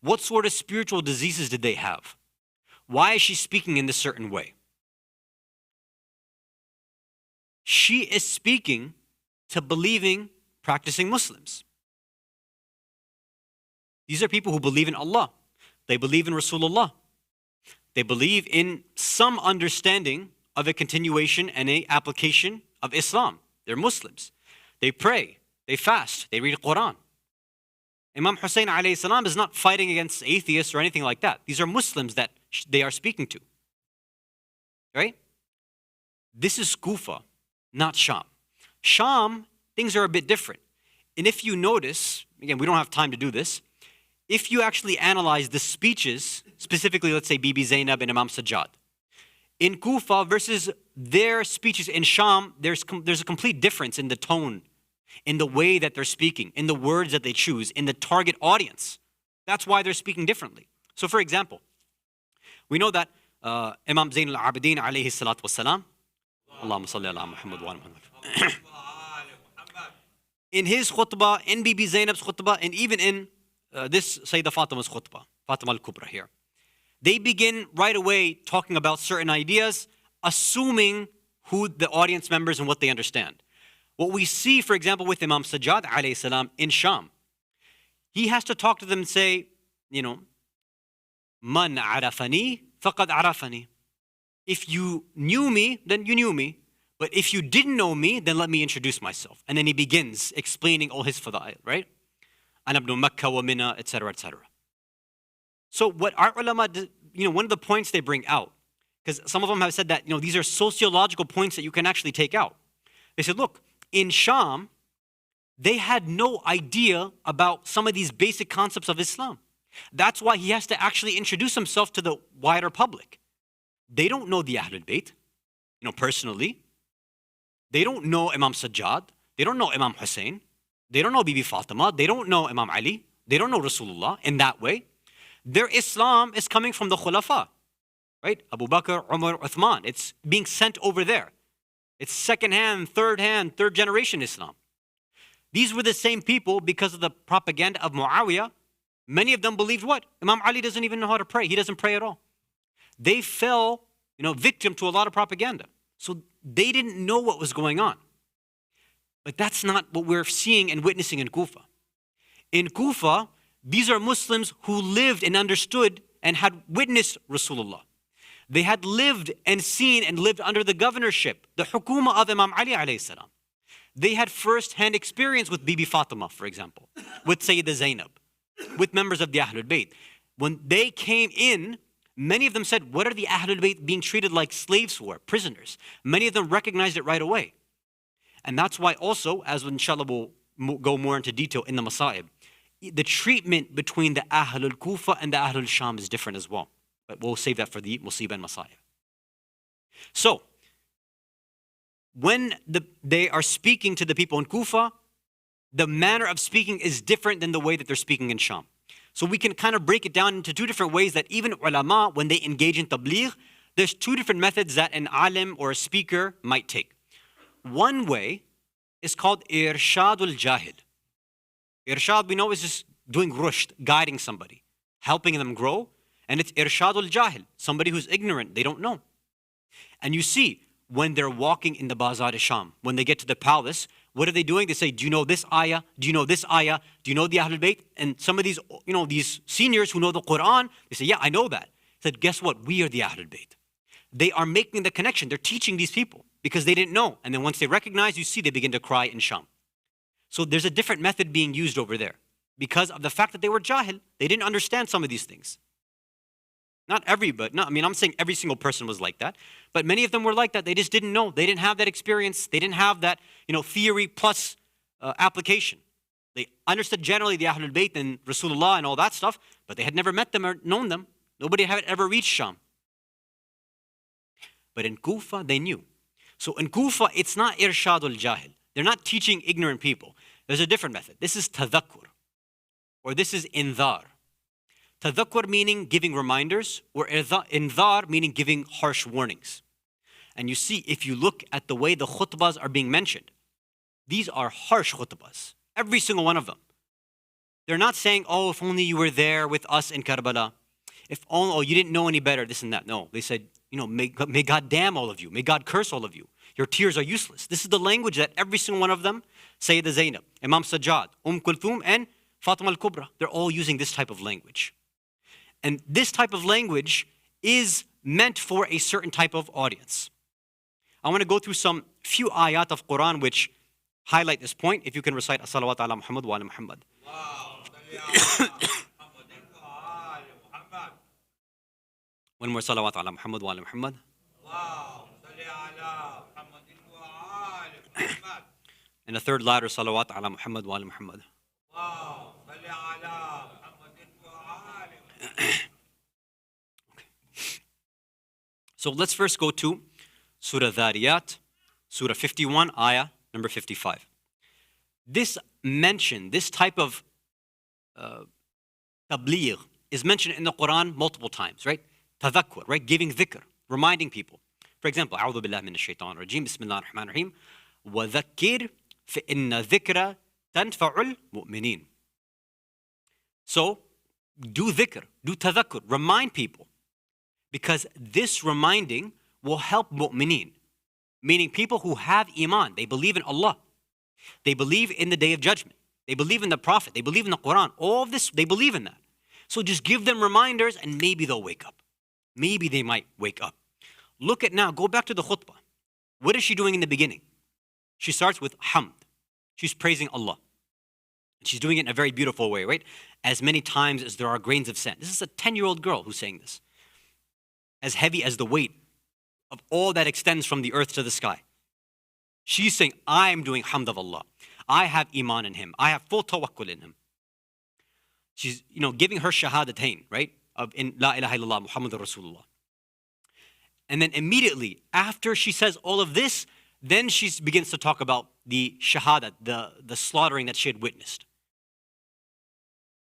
What sort of spiritual diseases did they have? Why is she speaking in this certain way? She is speaking to believing, practicing Muslims. These are people who believe in Allah. They believe in Rasulullah. They believe in some understanding of a continuation and a application of Islam. They're Muslims. They pray. They fast. They read the Quran. Imam Hussein alayhi salam is not fighting against atheists or anything like that. These are Muslims that they are speaking to. Right? This is Kufa, not Sham. Sham, things are a bit different. And if you notice, again, we don't have time to do this, if you actually analyze the speeches, specifically, let's say Bibi Zainab and Imam Sajjad, in Kufa versus their speeches in Sham, there's a complete difference in the tone, in the way that they're speaking, in the words that they choose, in the target audience. That's why they're speaking differently. So for example, We know that Imam Zain al-Abidin alayhi salatu wassalam, Allahumma salli ala Muhammad wa ala Muhammad. In his khutbah, in Bibi Zainab's khutbah, and even in this Sayyidah Fatima's khutbah, Fatima al-Kubra here, they begin right away talking about certain ideas, assuming who the audience members and what they understand. What we see, for example, with Imam Sajjad alayhi salam in Sham, he has to talk to them and say, Man arafani faqad arafani. If you knew me, then you knew me. But if you didn't know me, then let me introduce myself. And then he begins explaining all his fada'il, right? Ana ibn Makkah wa Mina, etc., etc. So what our ulama, one of the points they bring out, because some of them have said that, these are sociological points that you can actually take out. They said, look, in Sham, they had no idea about some of these basic concepts of Islam. That's why he has to actually introduce himself to the wider public. They don't know the Ahlul Bayt, personally. They don't know Imam Sajjad. They don't know Imam Hussein. They don't know Bibi Fatima. They don't know Imam Ali. They don't know Rasulullah in that way. Their Islam is coming from the Khulafa, right? Abu Bakr, Umar, Uthman. It's being sent over there. It's second-hand, third generation Islam. These were the same people because of the propaganda of Muawiyah. Many of them believed what? Imam Ali doesn't even know how to pray. He doesn't pray at all. They fell, victim to a lot of propaganda. So they didn't know what was going on. But that's not what we're seeing and witnessing in Kufa. In Kufa, these are Muslims who lived and understood and had witnessed Rasulullah. They had lived and seen and lived under the governorship, the hukuma of Imam Ali alayhi salam. They had first-hand experience with Bibi Fatima, for example, with Sayyidah Zainab, with members of the Ahlul Bayt. When they came in, many of them said, what are the Ahlul Bayt being treated like slaves for, prisoners? Many of them recognized it right away. And that's why also, as inshallah we'll go more into detail in the Masa'ib, the treatment between the Ahlul Kufa and the Ahlul Sham is different as well. But we'll save that for the Musibah and Masa'ib. So, when they are speaking to the people in Kufa, the manner of speaking is different than the way that they're speaking in Sham. So we can kind of break it down into two different ways that even ulama, when they engage in tabligh, there's two different methods that an alim or a speaker might take. One way is called irshadul jahil. Irshad, we know, is just doing rushd, guiding somebody, helping them grow. And it's irshadul jahil, somebody who's ignorant, they don't know. And you see, when they're walking in the Bazar Sham, when they get to the palace, what are they doing? They say, do you know this ayah? Do you know this ayah? Do you know the Ahlul Bayt? And some of these, these seniors who know the Quran, they say, yeah, I know that. He said, guess what? We are the Ahlul Bayt. They are making the connection. They're teaching these people because they didn't know. And then once they recognize, you see, they begin to cry in Sham. So there's a different method being used over there because of the fact that they were jahil. They didn't understand some of these things. Not everybody. No, I'm saying every single person was like that. But many of them were like that. They just didn't know. They didn't have that experience. They didn't have that, theory plus application. They understood generally the Ahlul Bayt and Rasulullah and all that stuff, but they had never met them or known them. Nobody had ever reached Sham. But in Kufa, they knew. So in Kufa, it's not irshadul jahil. They're not teaching ignorant people. There's a different method. This is tadhakkur, or this is indhar. Tadhakkur meaning giving reminders, or indhar meaning giving harsh warnings. And you see, if you look at the way the khutbahs are being mentioned, these are harsh khutbahs, every single one of them. They're not saying, oh, if only you were there with us in Karbala. If only, oh, you didn't know any better, this and that. No, they said, may God damn all of you. May God curse all of you. Your tears are useless. This is the language that every single one of them, Sayyidah Zainab, Imam Sajjad, Kulthum, and Fatima al-Kubra, they're all using this type of language. And this type of language is meant for a certain type of audience. I want to go through some few ayat of Quran which highlight this point. If you can recite as-salawat ala Muhammad wa ala Muhammad. One more salawat ala Muhammad wa ala Muhammad. And a third louder salawat ala Muhammad wa ala Muhammad. So let's first go to Surah Dhariyat, Surah 51, ayah number 55. This type of tabligh is mentioned in the Quran multiple times, right? tadhakkur, right? Giving dhikr, reminding people. For example, أعوذ بالله من الشيطان الرجيم بسم الله الرحمن الرحيم وذكر فإن ذكر تنفع المؤمنين. So, do dhikr, do tadhakkur, remind people. Because this reminding will help mu'mineen, meaning people who have iman, they believe in Allah. They believe in the Day of Judgment. They believe in the Prophet. They believe in the Quran. All of this, they believe in that. So just give them reminders and maybe they'll wake up. Maybe they might wake up. Look at now, go back to the khutbah. What is she doing in the beginning? She starts with hamd. She's praising Allah. She's doing it in a very beautiful way, right? As many times as there are grains of sand. This is a 10-year-old girl who's saying this. As heavy as the weight of all that extends from the earth to the sky. She's saying, I'm doing hamd of Allah. I have iman in Him. I have full tawakkul in Him. She's, giving her shahadatain, right? In La ilaha illallah, Muhammadur Rasulullah. And then immediately after she says all of this, then she begins to talk about the shahada, the slaughtering that she had witnessed.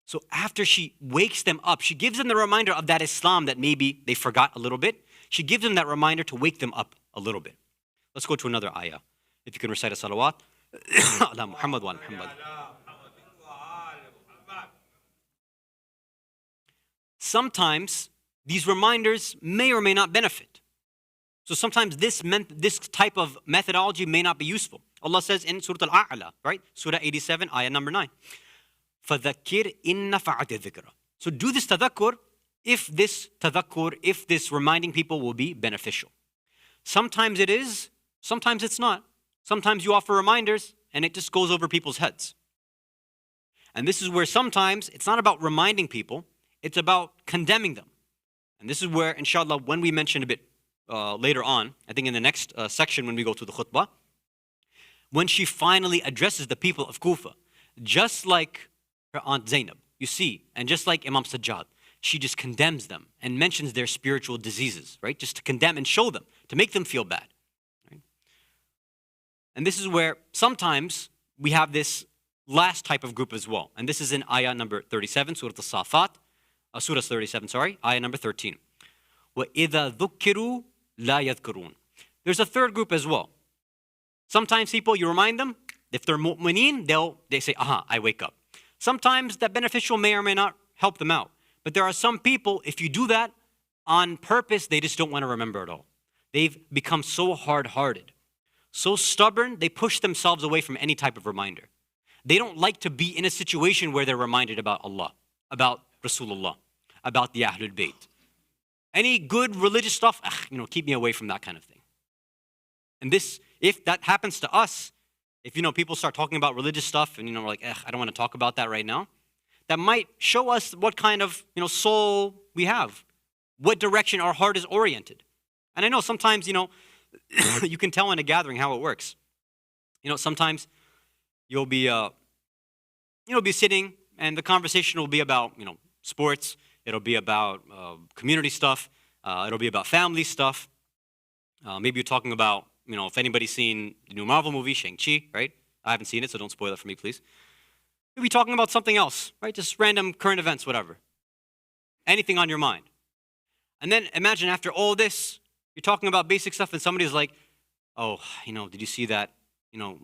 So after she wakes them up, she gives them the reminder of that Islam that maybe they forgot a little bit. She gives them that reminder to wake them up a little bit. Let's go to another ayah. If you can recite a salawat. Ala Muhammad wa Muhammad. Sometimes these reminders may or may not benefit. So sometimes this type of methodology may not be useful. Allah says in Surah Al-A'la, right? Surah 87, ayah number 9. فَذَكِّرْ إِن نَفَعَتِ الذِّكْرَ. So do this tadhakkur if this reminding people will be beneficial. Sometimes it is, sometimes it's not. Sometimes you offer reminders and it just goes over people's heads. And this is where sometimes it's not about reminding people, it's about condemning them. And this is where, inshallah, when we mention a bit later on, I think in the next section when we go to the khutbah, when she finally addresses the people of Kufa, just like her aunt Zainab, you see, and just like Imam Sajjad, she just condemns them and mentions their spiritual diseases, right? Just to condemn and show them, to make them feel bad. Right? And this is where sometimes we have this last type of group as well. And this is in ayah number 37, Surah Al-Safat, Surah 37, ayah number 13. وَإِذَا ذُكِّرُوا لَا يَذْكُرُونَ. There's a third group as well. Sometimes people, you remind them, if they're mu'mineen, they say, aha, I wake up. Sometimes that beneficial may or may not help them out. But there are some people, if you do that on purpose, they just don't want to remember it all. They've become so hard-hearted, so stubborn, they push themselves away from any type of reminder. They don't like to be in a situation where they're reminded about Allah, about Rasulullah, about the Ahlul Bayt. Any good religious stuff, keep me away from that kind of thing. And this, if that happens to us, if, people start talking about religious stuff and, we're like, I don't want to talk about that right now, that might show us what kind of, soul we have, what direction our heart is oriented. And I know sometimes, you can tell in a gathering how it works. Sometimes you'll be sitting and the conversation will be about, sports. It'll be about community stuff. It'll be about family stuff. Maybe you're talking about, if anybody's seen the new Marvel movie, Shang-Chi, right? I haven't seen it, so don't spoil it for me, please. You'll be talking about something else, right? Just random current events, whatever. Anything on your mind. And then imagine after all this, you're talking about basic stuff and somebody's like, oh, did you see that,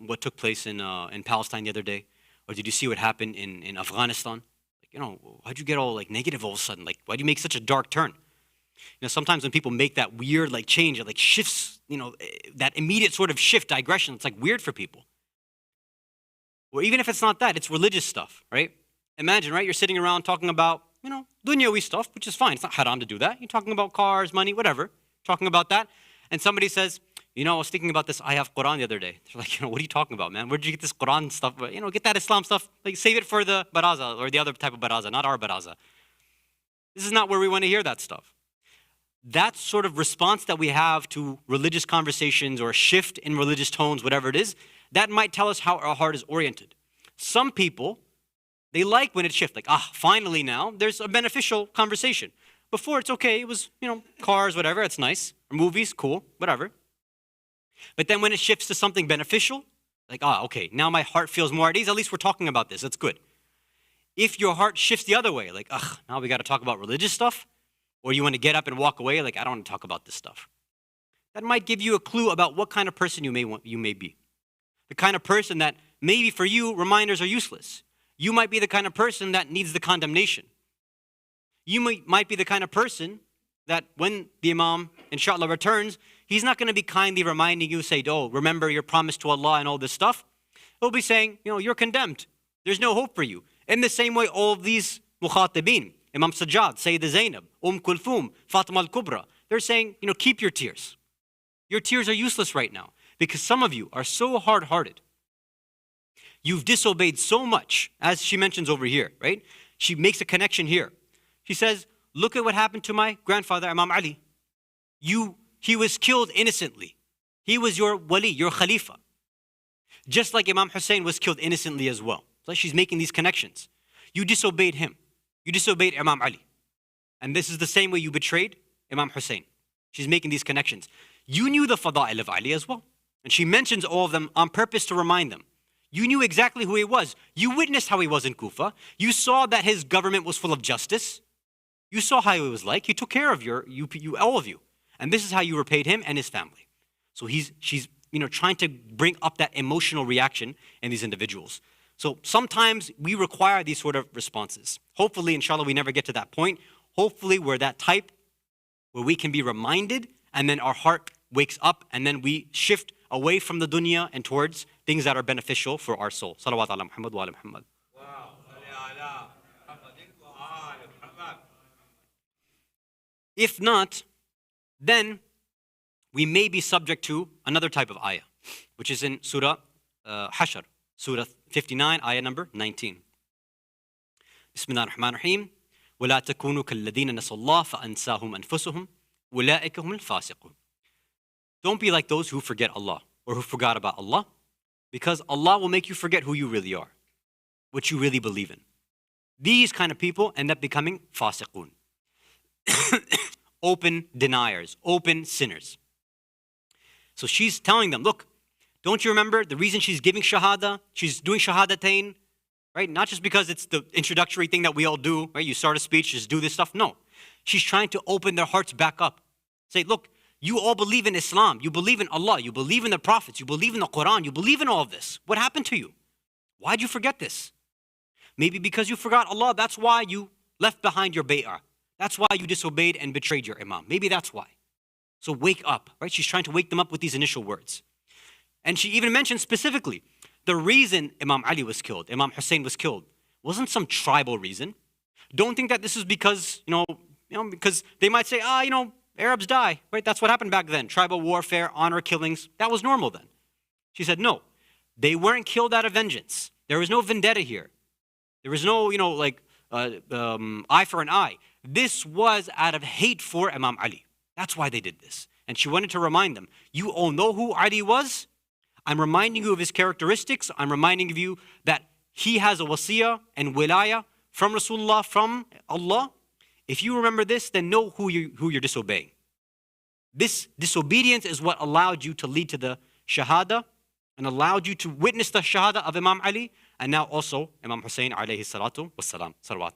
what took place in Palestine the other day? Or did you see what happened in Afghanistan? Why'd you get all negative all of a sudden? Why'd you make such a dark turn? Sometimes when people make that weird change, it shifts, that immediate sort of shift, digression, it's weird for people. Or even if it's not that, it's religious stuff, right? Imagine, right, you're sitting around talking about, dunyawi stuff, which is fine. It's not haram to do that. You're talking about cars, money, whatever, talking about that. And somebody says, I was thinking about this ayah of Quran the other day. They're like, what are you talking about, man? Where did you get this Quran stuff? Get that Islam stuff. Save it for the baraza or the other type of baraza, not our baraza. This is not where we want to hear that stuff. That sort of response that we have to religious conversations or a shift in religious tones, whatever it is, that might tell us how our heart is oriented. Some people, they like when it shifts, finally now, there's a beneficial conversation. Before, it's okay, it was, cars, whatever, it's nice. Or movies, cool, whatever. But then when it shifts to something beneficial, okay, now my heart feels more at ease, at least we're talking about this, that's good. If your heart shifts the other way, now we got to talk about religious stuff, or you want to get up and walk away, like, I don't want to talk about this stuff. That might give you a clue about what kind of person you may be. The kind of person that maybe for you, reminders are useless. You might be the kind of person that needs the condemnation. You might be the kind of person that when the Imam, inshallah, returns, he's not going to be kindly reminding you, say, oh, remember your promise to Allah and all this stuff. He'll be saying, you're condemned. There's no hope for you. In the same way, all of these mukhatibin, Imam Sajjad, Sayyid Zainab, Kulthum, Fatima al-Kubra, they're saying, keep your tears. Your tears are useless right now because some of you are so hard-hearted. You've disobeyed so much, as she mentions over here, right? She makes a connection here. She says, look at what happened to my grandfather, Imam Ali. He was killed innocently. He was your wali, your khalifa. Just like Imam Hussein was killed innocently as well. So she's making these connections. You disobeyed him. You disobeyed Imam Ali. And this is the same way you betrayed Imam Hussein. She's making these connections. You knew the fada'il of Ali as well. And she mentions all of them on purpose to remind them. You knew exactly who he was. You witnessed how he was in Kufa. You saw that his government was full of justice. You saw how he was like. He took care of all of you. And this is how you repaid him and his family. So she's trying to bring up that emotional reaction in these individuals. So sometimes we require these sort of responses. Hopefully, inshallah, we never get to that point. Hopefully, we're that type where we can be reminded and then our heart wakes up and then we shift away from the dunya and towards things that are beneficial for our soul. Salawat ala Muhammad wa ala Muhammad. If not, then we may be subject to another type of ayah, which is in Surah Hashr, Surah 59, ayah number 19. Bismillah ar-Rahman ar-Rahim. وَلَا تَكُونُوا كَالَّذِينَ نَسُوا اللَّهَ فَأَنْسَاهُمْ أَنفُسُهُمْ أُولَٰئِكَ هُمُ الْفَاسِقُونَ. Don't be like those who forget Allah or who forgot about Allah, because Allah will make you forget who you really are, what you really believe in. These kind of people end up becoming fasiqun. Open deniers, open sinners. So she's telling them, look, don't you remember the reason she's giving shahada? She's doing shahadatain, right? Not just because it's the introductory thing that we all do, right? You start a speech, just do this stuff. No. She's trying to open their hearts back up. Say, look, you all believe in Islam. You believe in Allah. You believe in the prophets. You believe in the Quran. You believe in all of this. What happened to you? Why'd you forget this? Maybe because you forgot Allah. That's why you left behind your bay'ah. That's why you disobeyed and betrayed your imam. Maybe that's why. So wake up, right? She's trying to wake them up with these initial words. And she even mentioned specifically, the reason Imam Ali was killed, Imam Hussein was killed, wasn't some tribal reason. Don't think that this is because, because they might say, Arabs die, right? That's what happened back then. Tribal warfare, honor killings, that was normal then. She said, no, they weren't killed out of vengeance. There was no vendetta here. There was no, eye for an eye. This was out of hate for Imam Ali. That's why they did this. And she wanted to remind them, you all know who Ali was. I'm reminding you of his characteristics. I'm reminding you that he has a wasiyah and wilayah from Rasulullah, from Allah. If you remember this, then know who you're disobeying. This disobedience is what allowed you to lead to the shahada and allowed you to witness the shahada of Imam Ali and now also Imam Hussein alayhi salatu wassalam. Salawat.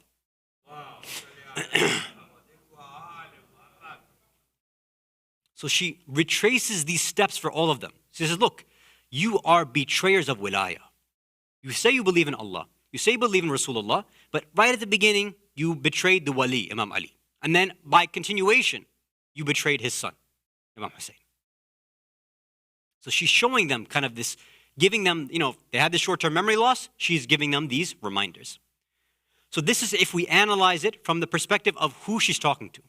So she retraces these steps for all of them. She says, look, you are betrayers of wilayah. You say you believe in Allah. You say you believe in Rasulullah, but right at the beginning, you betrayed the wali, Imam Ali. And then by continuation, you betrayed his son, Imam Hussein. So she's showing them kind of this, giving them, they had this short-term memory loss. She's giving them these reminders. So this is if we analyze it from the perspective of who she's talking to.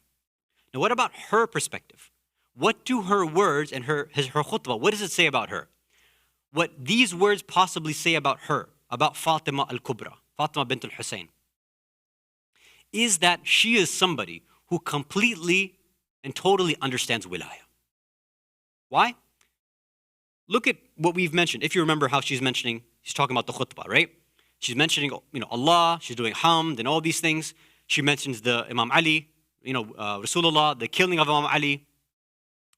Now, what about her perspective? What do her words and her khutbah, what does it say about her? What these words possibly say about her, about Fatima al-Kubra, Fatima bint al-Hussein, is that she is somebody who completely and totally understands wilayah. Why? Look at what we've mentioned. If you remember how she's talking about the khutbah, right? She's mentioning, Allah, she's doing hamd and all these things. She mentions the Imam Ali, Rasulullah, the killing of Imam Ali.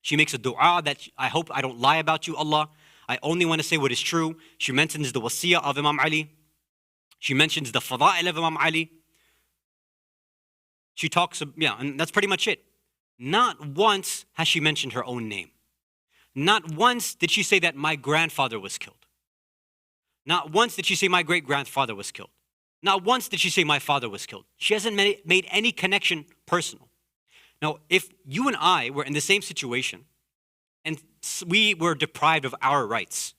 She makes a dua that I hope I don't lie about you, Allah. I only want to say what is true. She mentions the wasiyah of Imam Ali. She mentions the fada'il of Imam Ali. She talks, yeah, and that's pretty much it. Not once has she mentioned her own name. Not once did she say that my grandfather was killed. Not once did she say my great-grandfather was killed. Not once did she say my father was killed. She hasn't made any connection personal. Now, if you and I were in the same situation and we were deprived of our rights,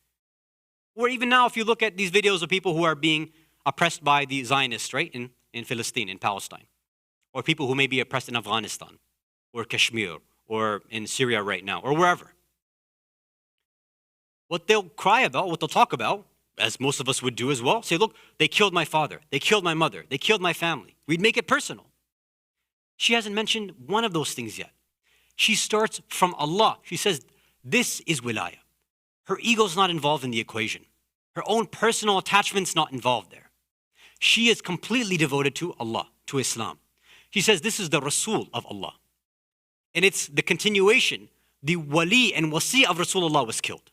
or even now if you look at these videos of people who are being oppressed by the Zionists, right, in Palestine, in Palestine, or people who may be oppressed in Afghanistan, or Kashmir, or in Syria right now, or wherever, what they'll cry about, what they'll talk about, as most of us would do as well, say, look, they killed my father, they killed my mother, they killed my family. We'd make it personal. She hasn't mentioned one of those things yet. She starts from Allah. She says, this is wilayah. Her ego's not involved in the equation. Her own personal attachment's not involved there. She is completely devoted to Allah, to Islam. She says, this is the Rasul of Allah. And it's the continuation. The wali and wasi of Rasulullah was killed.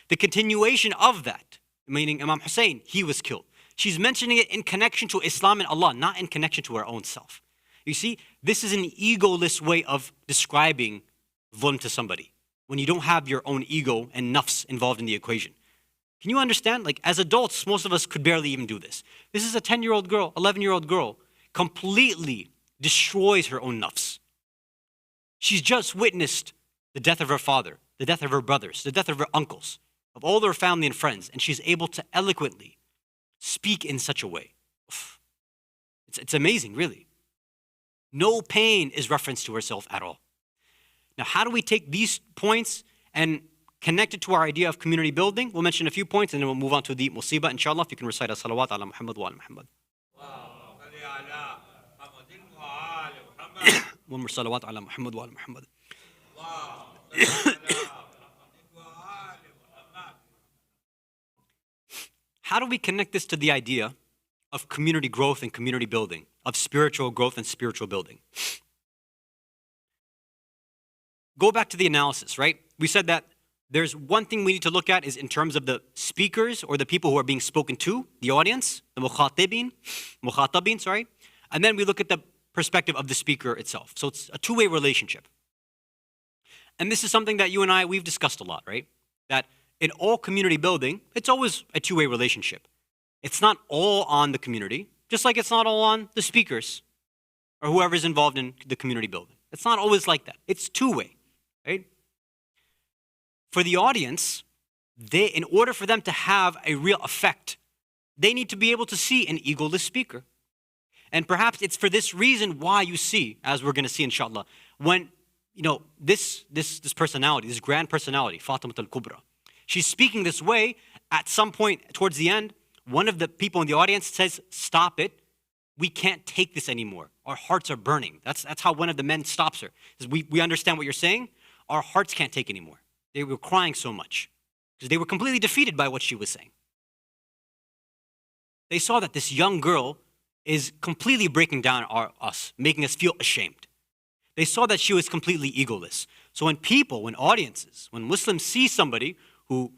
The continuation of that, meaning Imam Hussein, he was killed. She's mentioning it in connection to Islam and Allah, not in connection to her own self. You see, this is an egoless way of describing dhulm to somebody, when you don't have your own ego and nafs involved in the equation. Can you understand? Like, as adults, most of us could barely even do this. This is a 10-year-old girl, 11-year-old girl, completely destroys her own nafs. She's just witnessed the death of her father, the death of her brothers, the death of her uncles, of all their family and friends, and she's able to eloquently speak in such a way. It's amazing, really. No pain is referenced to herself at all. Now, how do we take these points and connect it to our idea of community building? We'll mention a few points and then we'll move on to the musibah, inshallah, if you can recite as-salawat ala Muhammad wa ala Muhammad. One more salawat ala Muhammad wa ala Muhammad. How do we connect this to the idea of community growth and community building, of spiritual growth and spiritual building? Go back to the analysis, right? We said that there's one thing we need to look at is in terms of the speakers or the people who are being spoken to, the audience, the mukhatabin, sorry. And then we look at the perspective of the speaker itself. So it's a two-way relationship. And this is something that you and I, we've discussed a lot, right? That in all community building, it's always a two-way relationship. It's not all on the community, just like it's not all on the speakers or whoever's involved in the community building. It's not always like that. It's two-way, right? For the audience, in order for them to have a real effect, they need to be able to see an egoless speaker. And perhaps it's for this reason why you see, as we're going to see inshallah, when this personality, this grand personality, Fatimat al-Kubra, she's speaking this way. At some point towards the end, one of the people in the audience says, stop it. We can't take this anymore. Our hearts are burning. That's how one of the men stops her. Says, we understand what you're saying. Our hearts can't take anymore. They were crying so much because they were completely defeated by what she was saying. They saw that this young girl is completely breaking down us, making us feel ashamed. They saw that she was completely egoless. So when audiences, when Muslims see somebody who,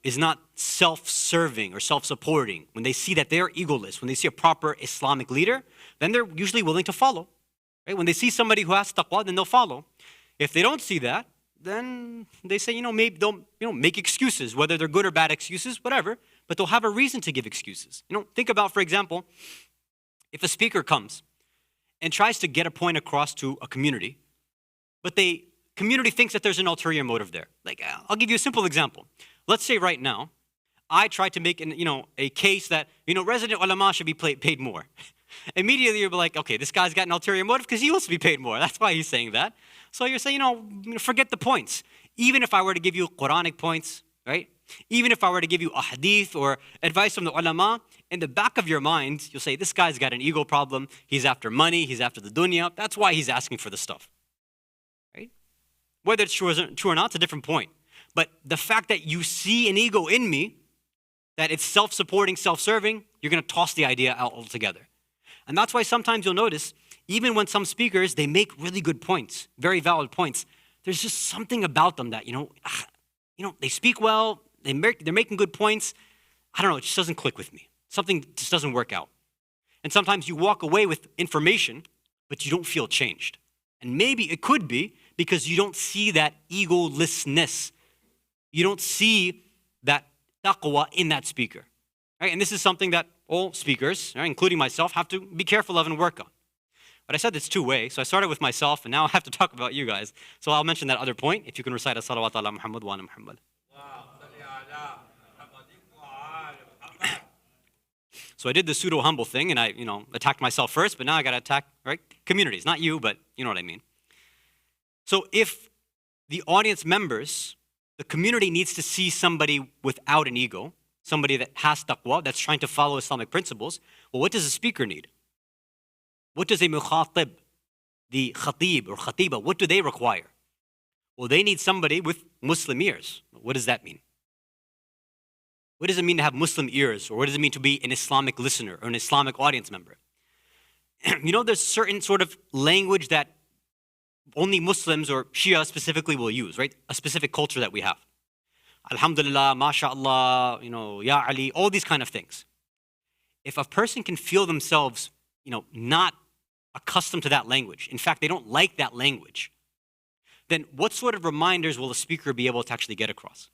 is not self-serving or self-supporting, when they see that they're egoless, when they see a proper Islamic leader, then they're usually willing to follow. Right? When they see somebody who has taqwa, then they'll follow. If they don't see that, then they say, maybe they'll, make excuses, whether they're good or bad excuses, whatever, but they'll have a reason to give excuses. Think about, for example, if a speaker comes and tries to get a point across to a community, but the community thinks that there's an ulterior motive there. Like, I'll give you a simple example. Let's say right now, I try to make a case that, resident ulama should be paid more. Immediately you'll be like, okay, this guy's got an ulterior motive because he wants to be paid more. That's why he's saying that. So you're saying, forget the points. Even if I were to give you Quranic points, right? Even if I were to give you a hadith or advice from the ulama, in the back of your mind, you'll say, this guy's got an ego problem. He's after money. He's after the dunya. That's why he's asking for the stuff, right? Whether it's true or not, it's a different point. But the fact that you see an ego in me, that it's self-supporting, self-serving, you're going to toss the idea out altogether. And that's why sometimes you'll notice, even when some speakers, they make really good points, very valid points, there's just something about them that, they speak well, they're making good points. I don't know, it just doesn't click with me. Something just doesn't work out. And sometimes you walk away with information but you don't feel changed. And maybe it could be because you don't see that egolessness. You don't see that taqwa in that speaker. Right? And this is something that all speakers, right, including myself, have to be careful of and work on. But I said it's two-way, so I started with myself, and now I have to talk about you guys. So I'll mention that other point, if you can recite as-salawat ala Muhammad wa ala Muhammad. So I did the pseudo-humble thing, and I, attacked myself first, but now I got to attack, right, communities. Not you, but you know what I mean. So if the audience members, the community needs to see somebody without an ego, somebody that has taqwa, that's trying to follow Islamic principles, well, what does a speaker need? What does a mukhatib, the khatib or khatiba, what do they require? Well, they need somebody with Muslim ears. What does that mean? What does it mean to have Muslim ears? Or what does it mean to be an Islamic listener or an Islamic audience member? There's certain sort of language that only Muslims or Shia specifically will use, right? A specific culture that we have. Alhamdulillah, mashallah, ya Ali, all these kind of things. If a person can feel themselves, not accustomed to that language, in fact, they don't like that language, then what sort of reminders will a speaker be able to actually get across?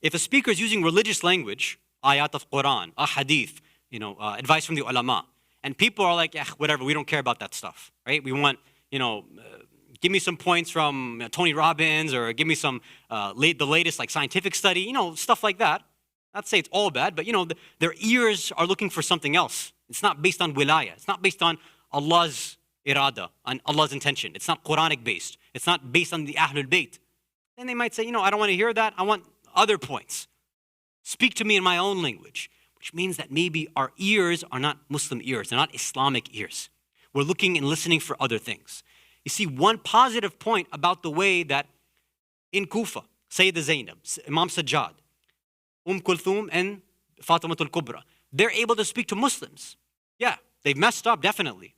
If a speaker is using religious language, ayat of Quran, a hadith, advice from the ulama, and people are like, whatever, we don't care about that stuff, right? We want, give me some points from Tony Robbins, or give me some the latest scientific study, stuff like that. Not to say it's all bad, but their ears are looking for something else. It's not based on wilayah. It's not based on Allah's irada, on Allah's intention. It's not Quranic based. It's not based on the Ahlul Bayt. Then they might say, I don't want to hear that. I want other points. Speak to me in my own language, which means that maybe our ears are not Muslim ears. They're not Islamic ears. We're looking and listening for other things. You see, one positive point about the way that in Kufa, Sayyid Zainab, Imam Sajjad, Kulthum, and Fatimatul Kubra, they're able to speak to Muslims. Yeah, they've messed up, definitely.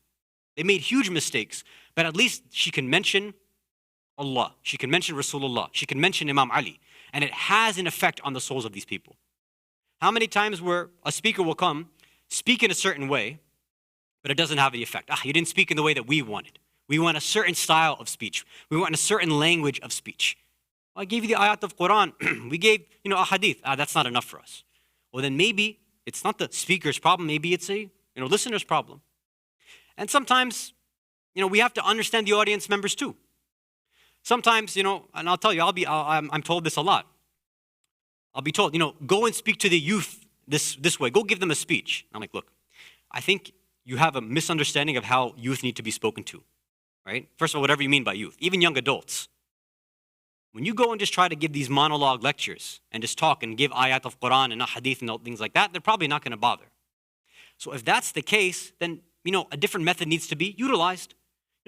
They made huge mistakes, but at least she can mention Allah. She can mention Rasulullah. She can mention Imam Ali. And it has an effect on the souls of these people. How many times where a speaker will come, speak in a certain way, but it doesn't have the effect? You didn't speak in the way that we wanted. We want a certain style of speech. We want a certain language of speech. Well, I gave you the ayat of Quran. We gave, a hadith. That's not enough for us. Well, then maybe it's not the speaker's problem. Maybe it's a, listener's problem. And sometimes, we have to understand the audience members too. Sometimes, and I'll tell you, I'm told this a lot. I'll be told, go and speak to the youth this way. Go give them a speech. I'm like, look, I think you have a misunderstanding of how youth need to be spoken to, right? First of all, whatever you mean by youth, even young adults. When you go and just try to give these monologue lectures and just talk and give ayat of Quran and hadith and things like that, they're probably not going to bother. So if that's the case, then, a different method needs to be utilized.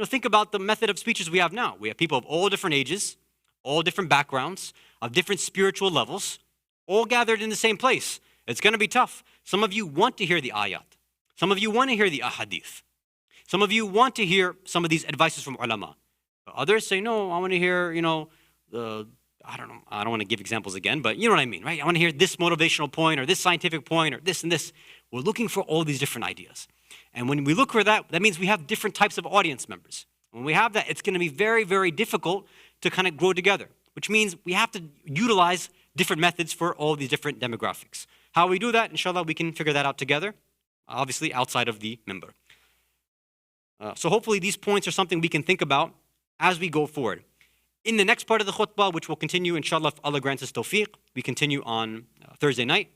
Think about the method of speeches we have now. We have people of all different ages, all different backgrounds, of different spiritual levels, all gathered in the same place. It's going to be tough. Some of you want to hear the ayat. Some of you want to hear the ahadith. Some of you want to hear some of these advices from ulama. But others say, no, I want to hear, I don't know, I don't want to give examples again, but you know what I mean, right? I want to hear this motivational point or this scientific point or this and this. We're looking for all these different ideas. And when we look for that, that means we have different types of audience members. When we have that, it's going to be very, very difficult to kind of grow together, which means we have to utilize different methods for all these different demographics. How we do that, inshallah, we can figure that out together, obviously outside of the minbar. So hopefully these points are something we can think about as we go forward. In the next part of the khutbah, which will continue, inshallah, if Allah grants us tawfiq, we continue on Thursday night.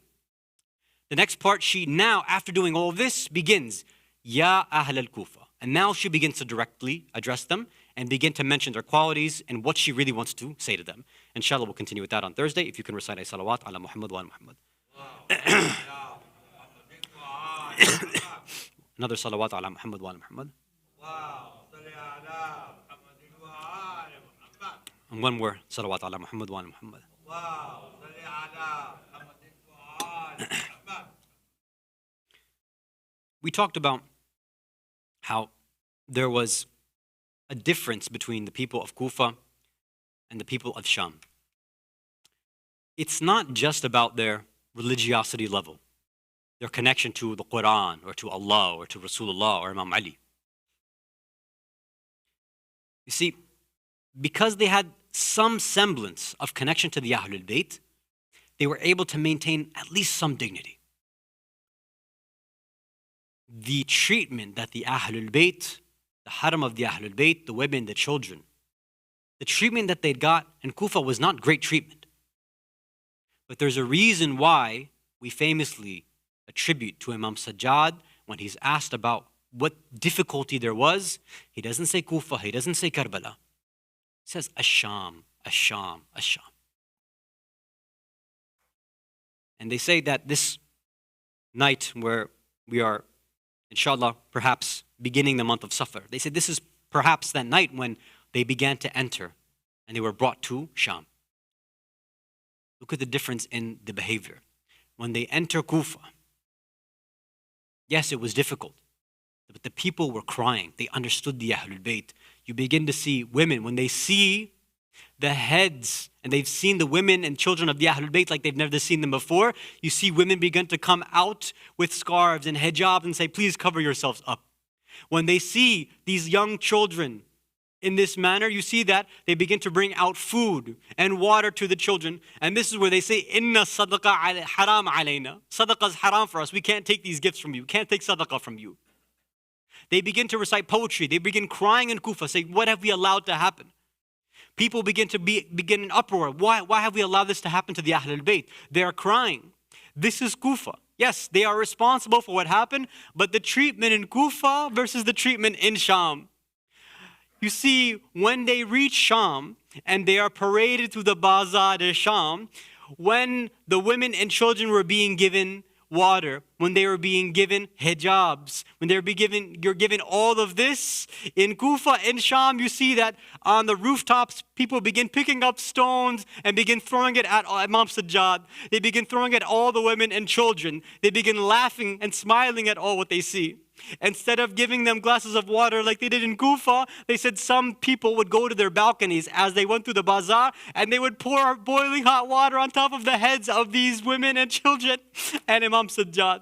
The next part, she now, after doing all of this, begins, Ya Ahl al-Kufa. And now she begins to directly address them and begin to mention their qualities and what she really wants to say to them. Inshallah, we'll continue with that on Thursday. If you can recite a salawat ala Muhammad wa ala Muhammad. Another salawat ala Muhammad wa ala Muhammad. And one more salawat ala Muhammad wa ala Muhammad. We talked about how there was a difference between the people of Kufa and the people of Sham. It's not just about their religiosity level, their connection to the Quran or to Allah or to Rasulullah or Imam Ali. You see, because they had some semblance of connection to the Ahlul Bayt, they were able to maintain at least some dignity. The treatment that the Ahlul Bayt, the haram of the Ahlul Bayt, the women, the children, the treatment that they'd got in Kufa was not great treatment. But there's a reason why we famously attribute to Imam Sajjad when he's asked about what difficulty there was, he doesn't say Kufa, he doesn't say Karbala. He says Sham, Sham, Sham. And they say that this night where we are, inshallah, perhaps beginning the month of Safar, they say this is perhaps that night when they began to enter and they were brought to Sham. Look at the difference in the behavior. When they enter Kufa, yes, it was difficult, but the people were crying. They understood the Ahlul Bayt. You begin to see women, when they see the heads, and they've seen the women and children of the Ahlul Bayt like they've never seen them before, you see women begin to come out with scarves and hijab and say, please cover yourselves up. When they see these young children in this manner, you see that they begin to bring out food and water to the children. And this is where they say, Inna sadaqa haram alayna. Sadaqah is haram for us. We can't take these gifts from you. We can't take sadaqah from you. They begin to recite poetry. They begin crying in Kufa, saying, what have we allowed to happen? People begin in uproar. Why have we allowed this to happen to the Ahlul Bayt? They are crying. This is Kufa. Yes, they are responsible for what happened, but the treatment in Kufa versus the treatment in Sham. You see, when they reach Sham and they are paraded through the bazaar de Sham, when the women and children were being given water, when they were being given hijabs, when you're given all of this, in Kufa, in Sham, you see that on the rooftops, people begin picking up stones and begin throwing it at Imam Sajjad. They begin throwing it at all the women and children. They begin laughing and smiling at all what they see. Instead of giving them glasses of water like they did in Kufa, they said some people would go to their balconies as they went through the bazaar and they would pour boiling hot water on top of the heads of these women and children and Imam Sajjad.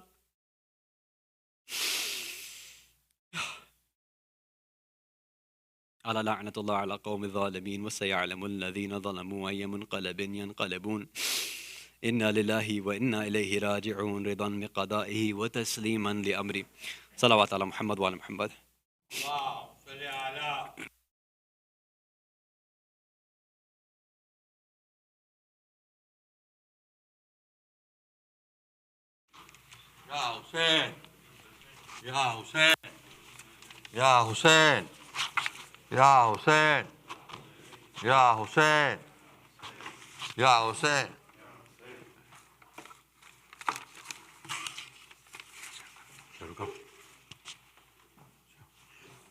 على لعنة الله على قوم الظالمين وسيعلم الذين ظلموا أي منقلب ينقلبون إنا لله وإنا إليه راجعون رضا بقضائه وتسليما لأمره صلوات على محمد وعلى محمد. واو صل على يا حسين يا حسين يا حسين يا حسين يا حسين يا حسين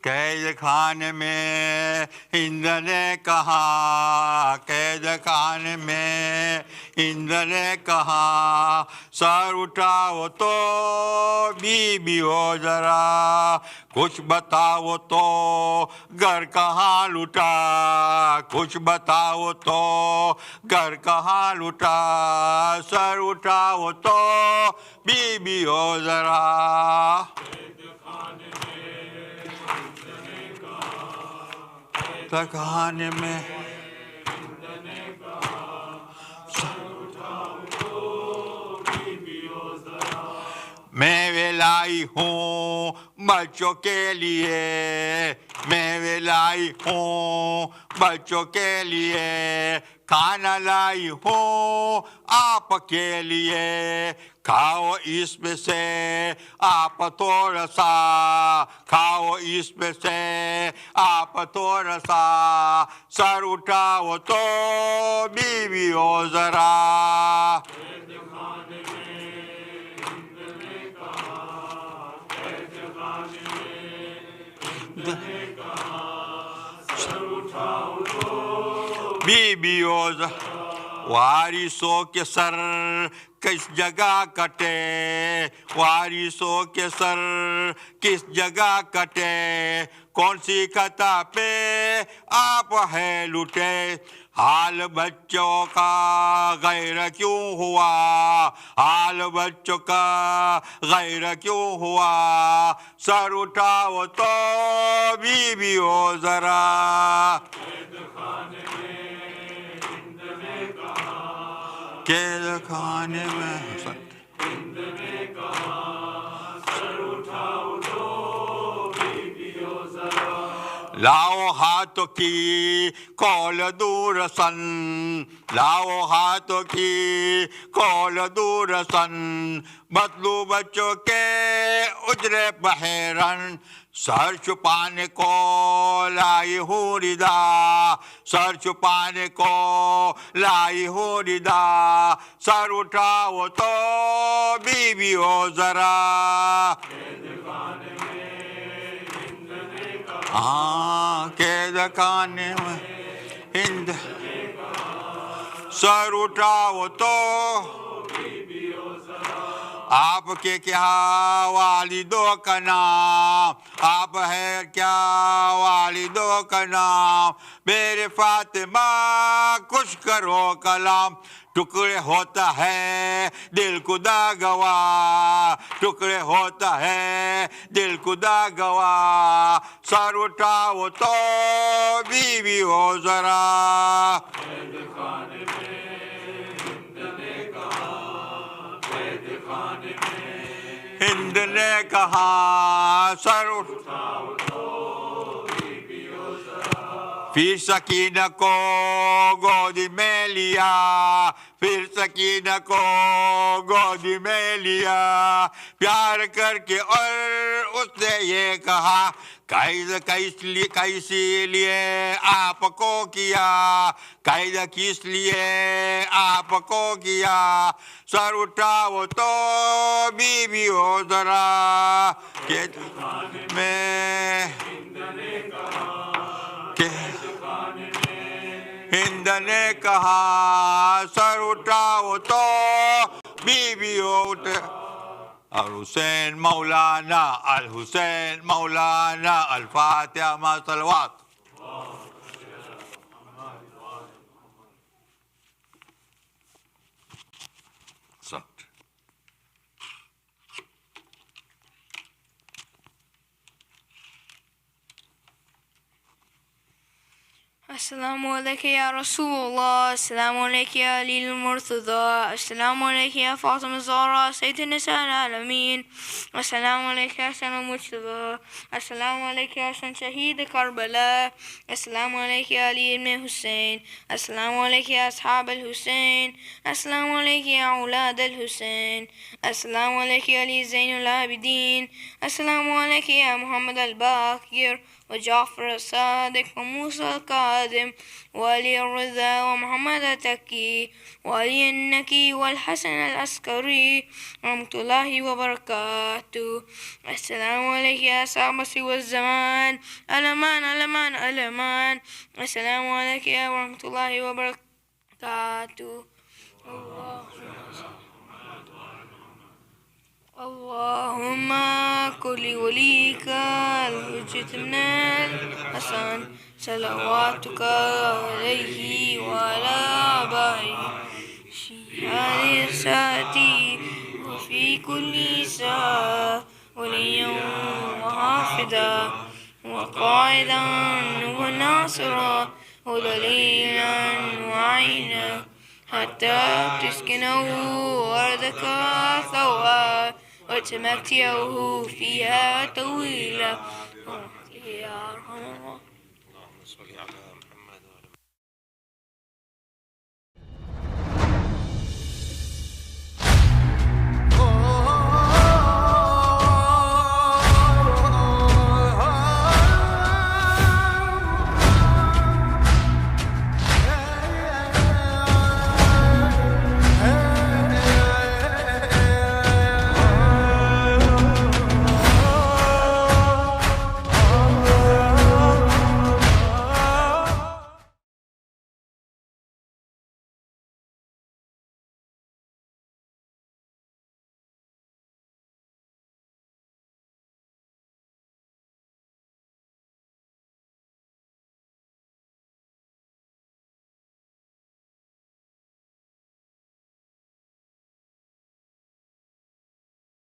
कैद खाने में इंद्र ने कहा कैद खाने में इंद्र ने कहा सर उठाओ तो बीबी हो जरा कुछ बताओ तो घर कहाँ लुटा कुछ बताओ तो घर कहाँ लुटा सर उठाओ तो बीबी हो जरा तकाने में मैं वेलाई हूँ बच्चों के लिए मैं वेलाई हूँ बच्चों के लिए खाना लाई हूँ आपके लिए खाओ इसमें से आप थोड़ा सा खाओ इसमें से आप थोड़ा सा सर उठाओ तो बीवी हो जरा बीबी हो जरा वारिसों के सर किस जगह कटे वारिसों के सर किस जगह कटे कौन सी खता पे आप है लुटे حال بچوں کا غیر کیوں ہوا حال بچوں کا غیر کیوں ہوا سر اٹھاؤ تو بیوی ہو ذرا قید خانے میں لاؤ ہاتھوں کی کول دور سن لاؤ ہاتھوں کی کول دور سن بدلو بچوں کے اجرے بحیرن سر چھپانے کو لائی ہوں ردا سر چھپانے کو لائی ہوں ردا سر اٹھاؤ تو بیوی ہو ذرا ہاں قید خانے میں ہند سر اٹھاؤ تو آپ کے کیا والدوں کا نام آپ ہے کیا والدوں کا نام میرے فاطمہ کچھ کرو کلام ٹکڑے ہوتا ہے دل خدا گواہ ٹکڑے ہوتا ہے دل خدا گواہ سر اٹھاؤ تو بیوی ہو ذرا ہند نے کہا سر اٹھاؤ پھر سکینہ کو گود میں لیا پھر سکینہ کو گود میں لیا پیار کر کے اور اس نے یہ کہا کیسی لیے آپ کو کیا قید کس لیے آپ کو کیا سر اٹھاؤ تو بیوی ہو ذرا میں ہند نے کہا سر اٹھاؤ تو بیوی ہو الحسین مولانا الحسین مولانا الفاتحہ مع صلوات السلام عليك يا رسول الله السلام عليك يا علي المرتضى السلام عليك يا فاطمة الزهراء سيد النساء العالمين السلام عليك يا حسن المجتبى السلام عليك يا حسن شهيد كربلاء السلام عليك يا علي بن حسين السلام عليك يا أصحاب الحسين السلام عليك يا أولاد الحسين السلام عليك يا علي زين العابدين السلام عليك يا محمد الباقر وجعفر الصادق وموسى الكاظم وعلي الرضا ومحمد التقي وعلي النكي والحسن العسكري ورحمة الله وبركاته السلام عليك يا صاحب سوى الزمان الأمان الأمان الأمان السلام عليك يا ورحمة الله وبركاته اللهم كل وليك الحجة من الحسن صلواتك عليه وعلى آبائه هذه ساعتي وفي كل ساعة وليا وحافظا وقائدا وناصرا ودليلا وعينا حتى تسكنه أرضك ثوى وتمتعه فيها طويلا يا أرحم الله.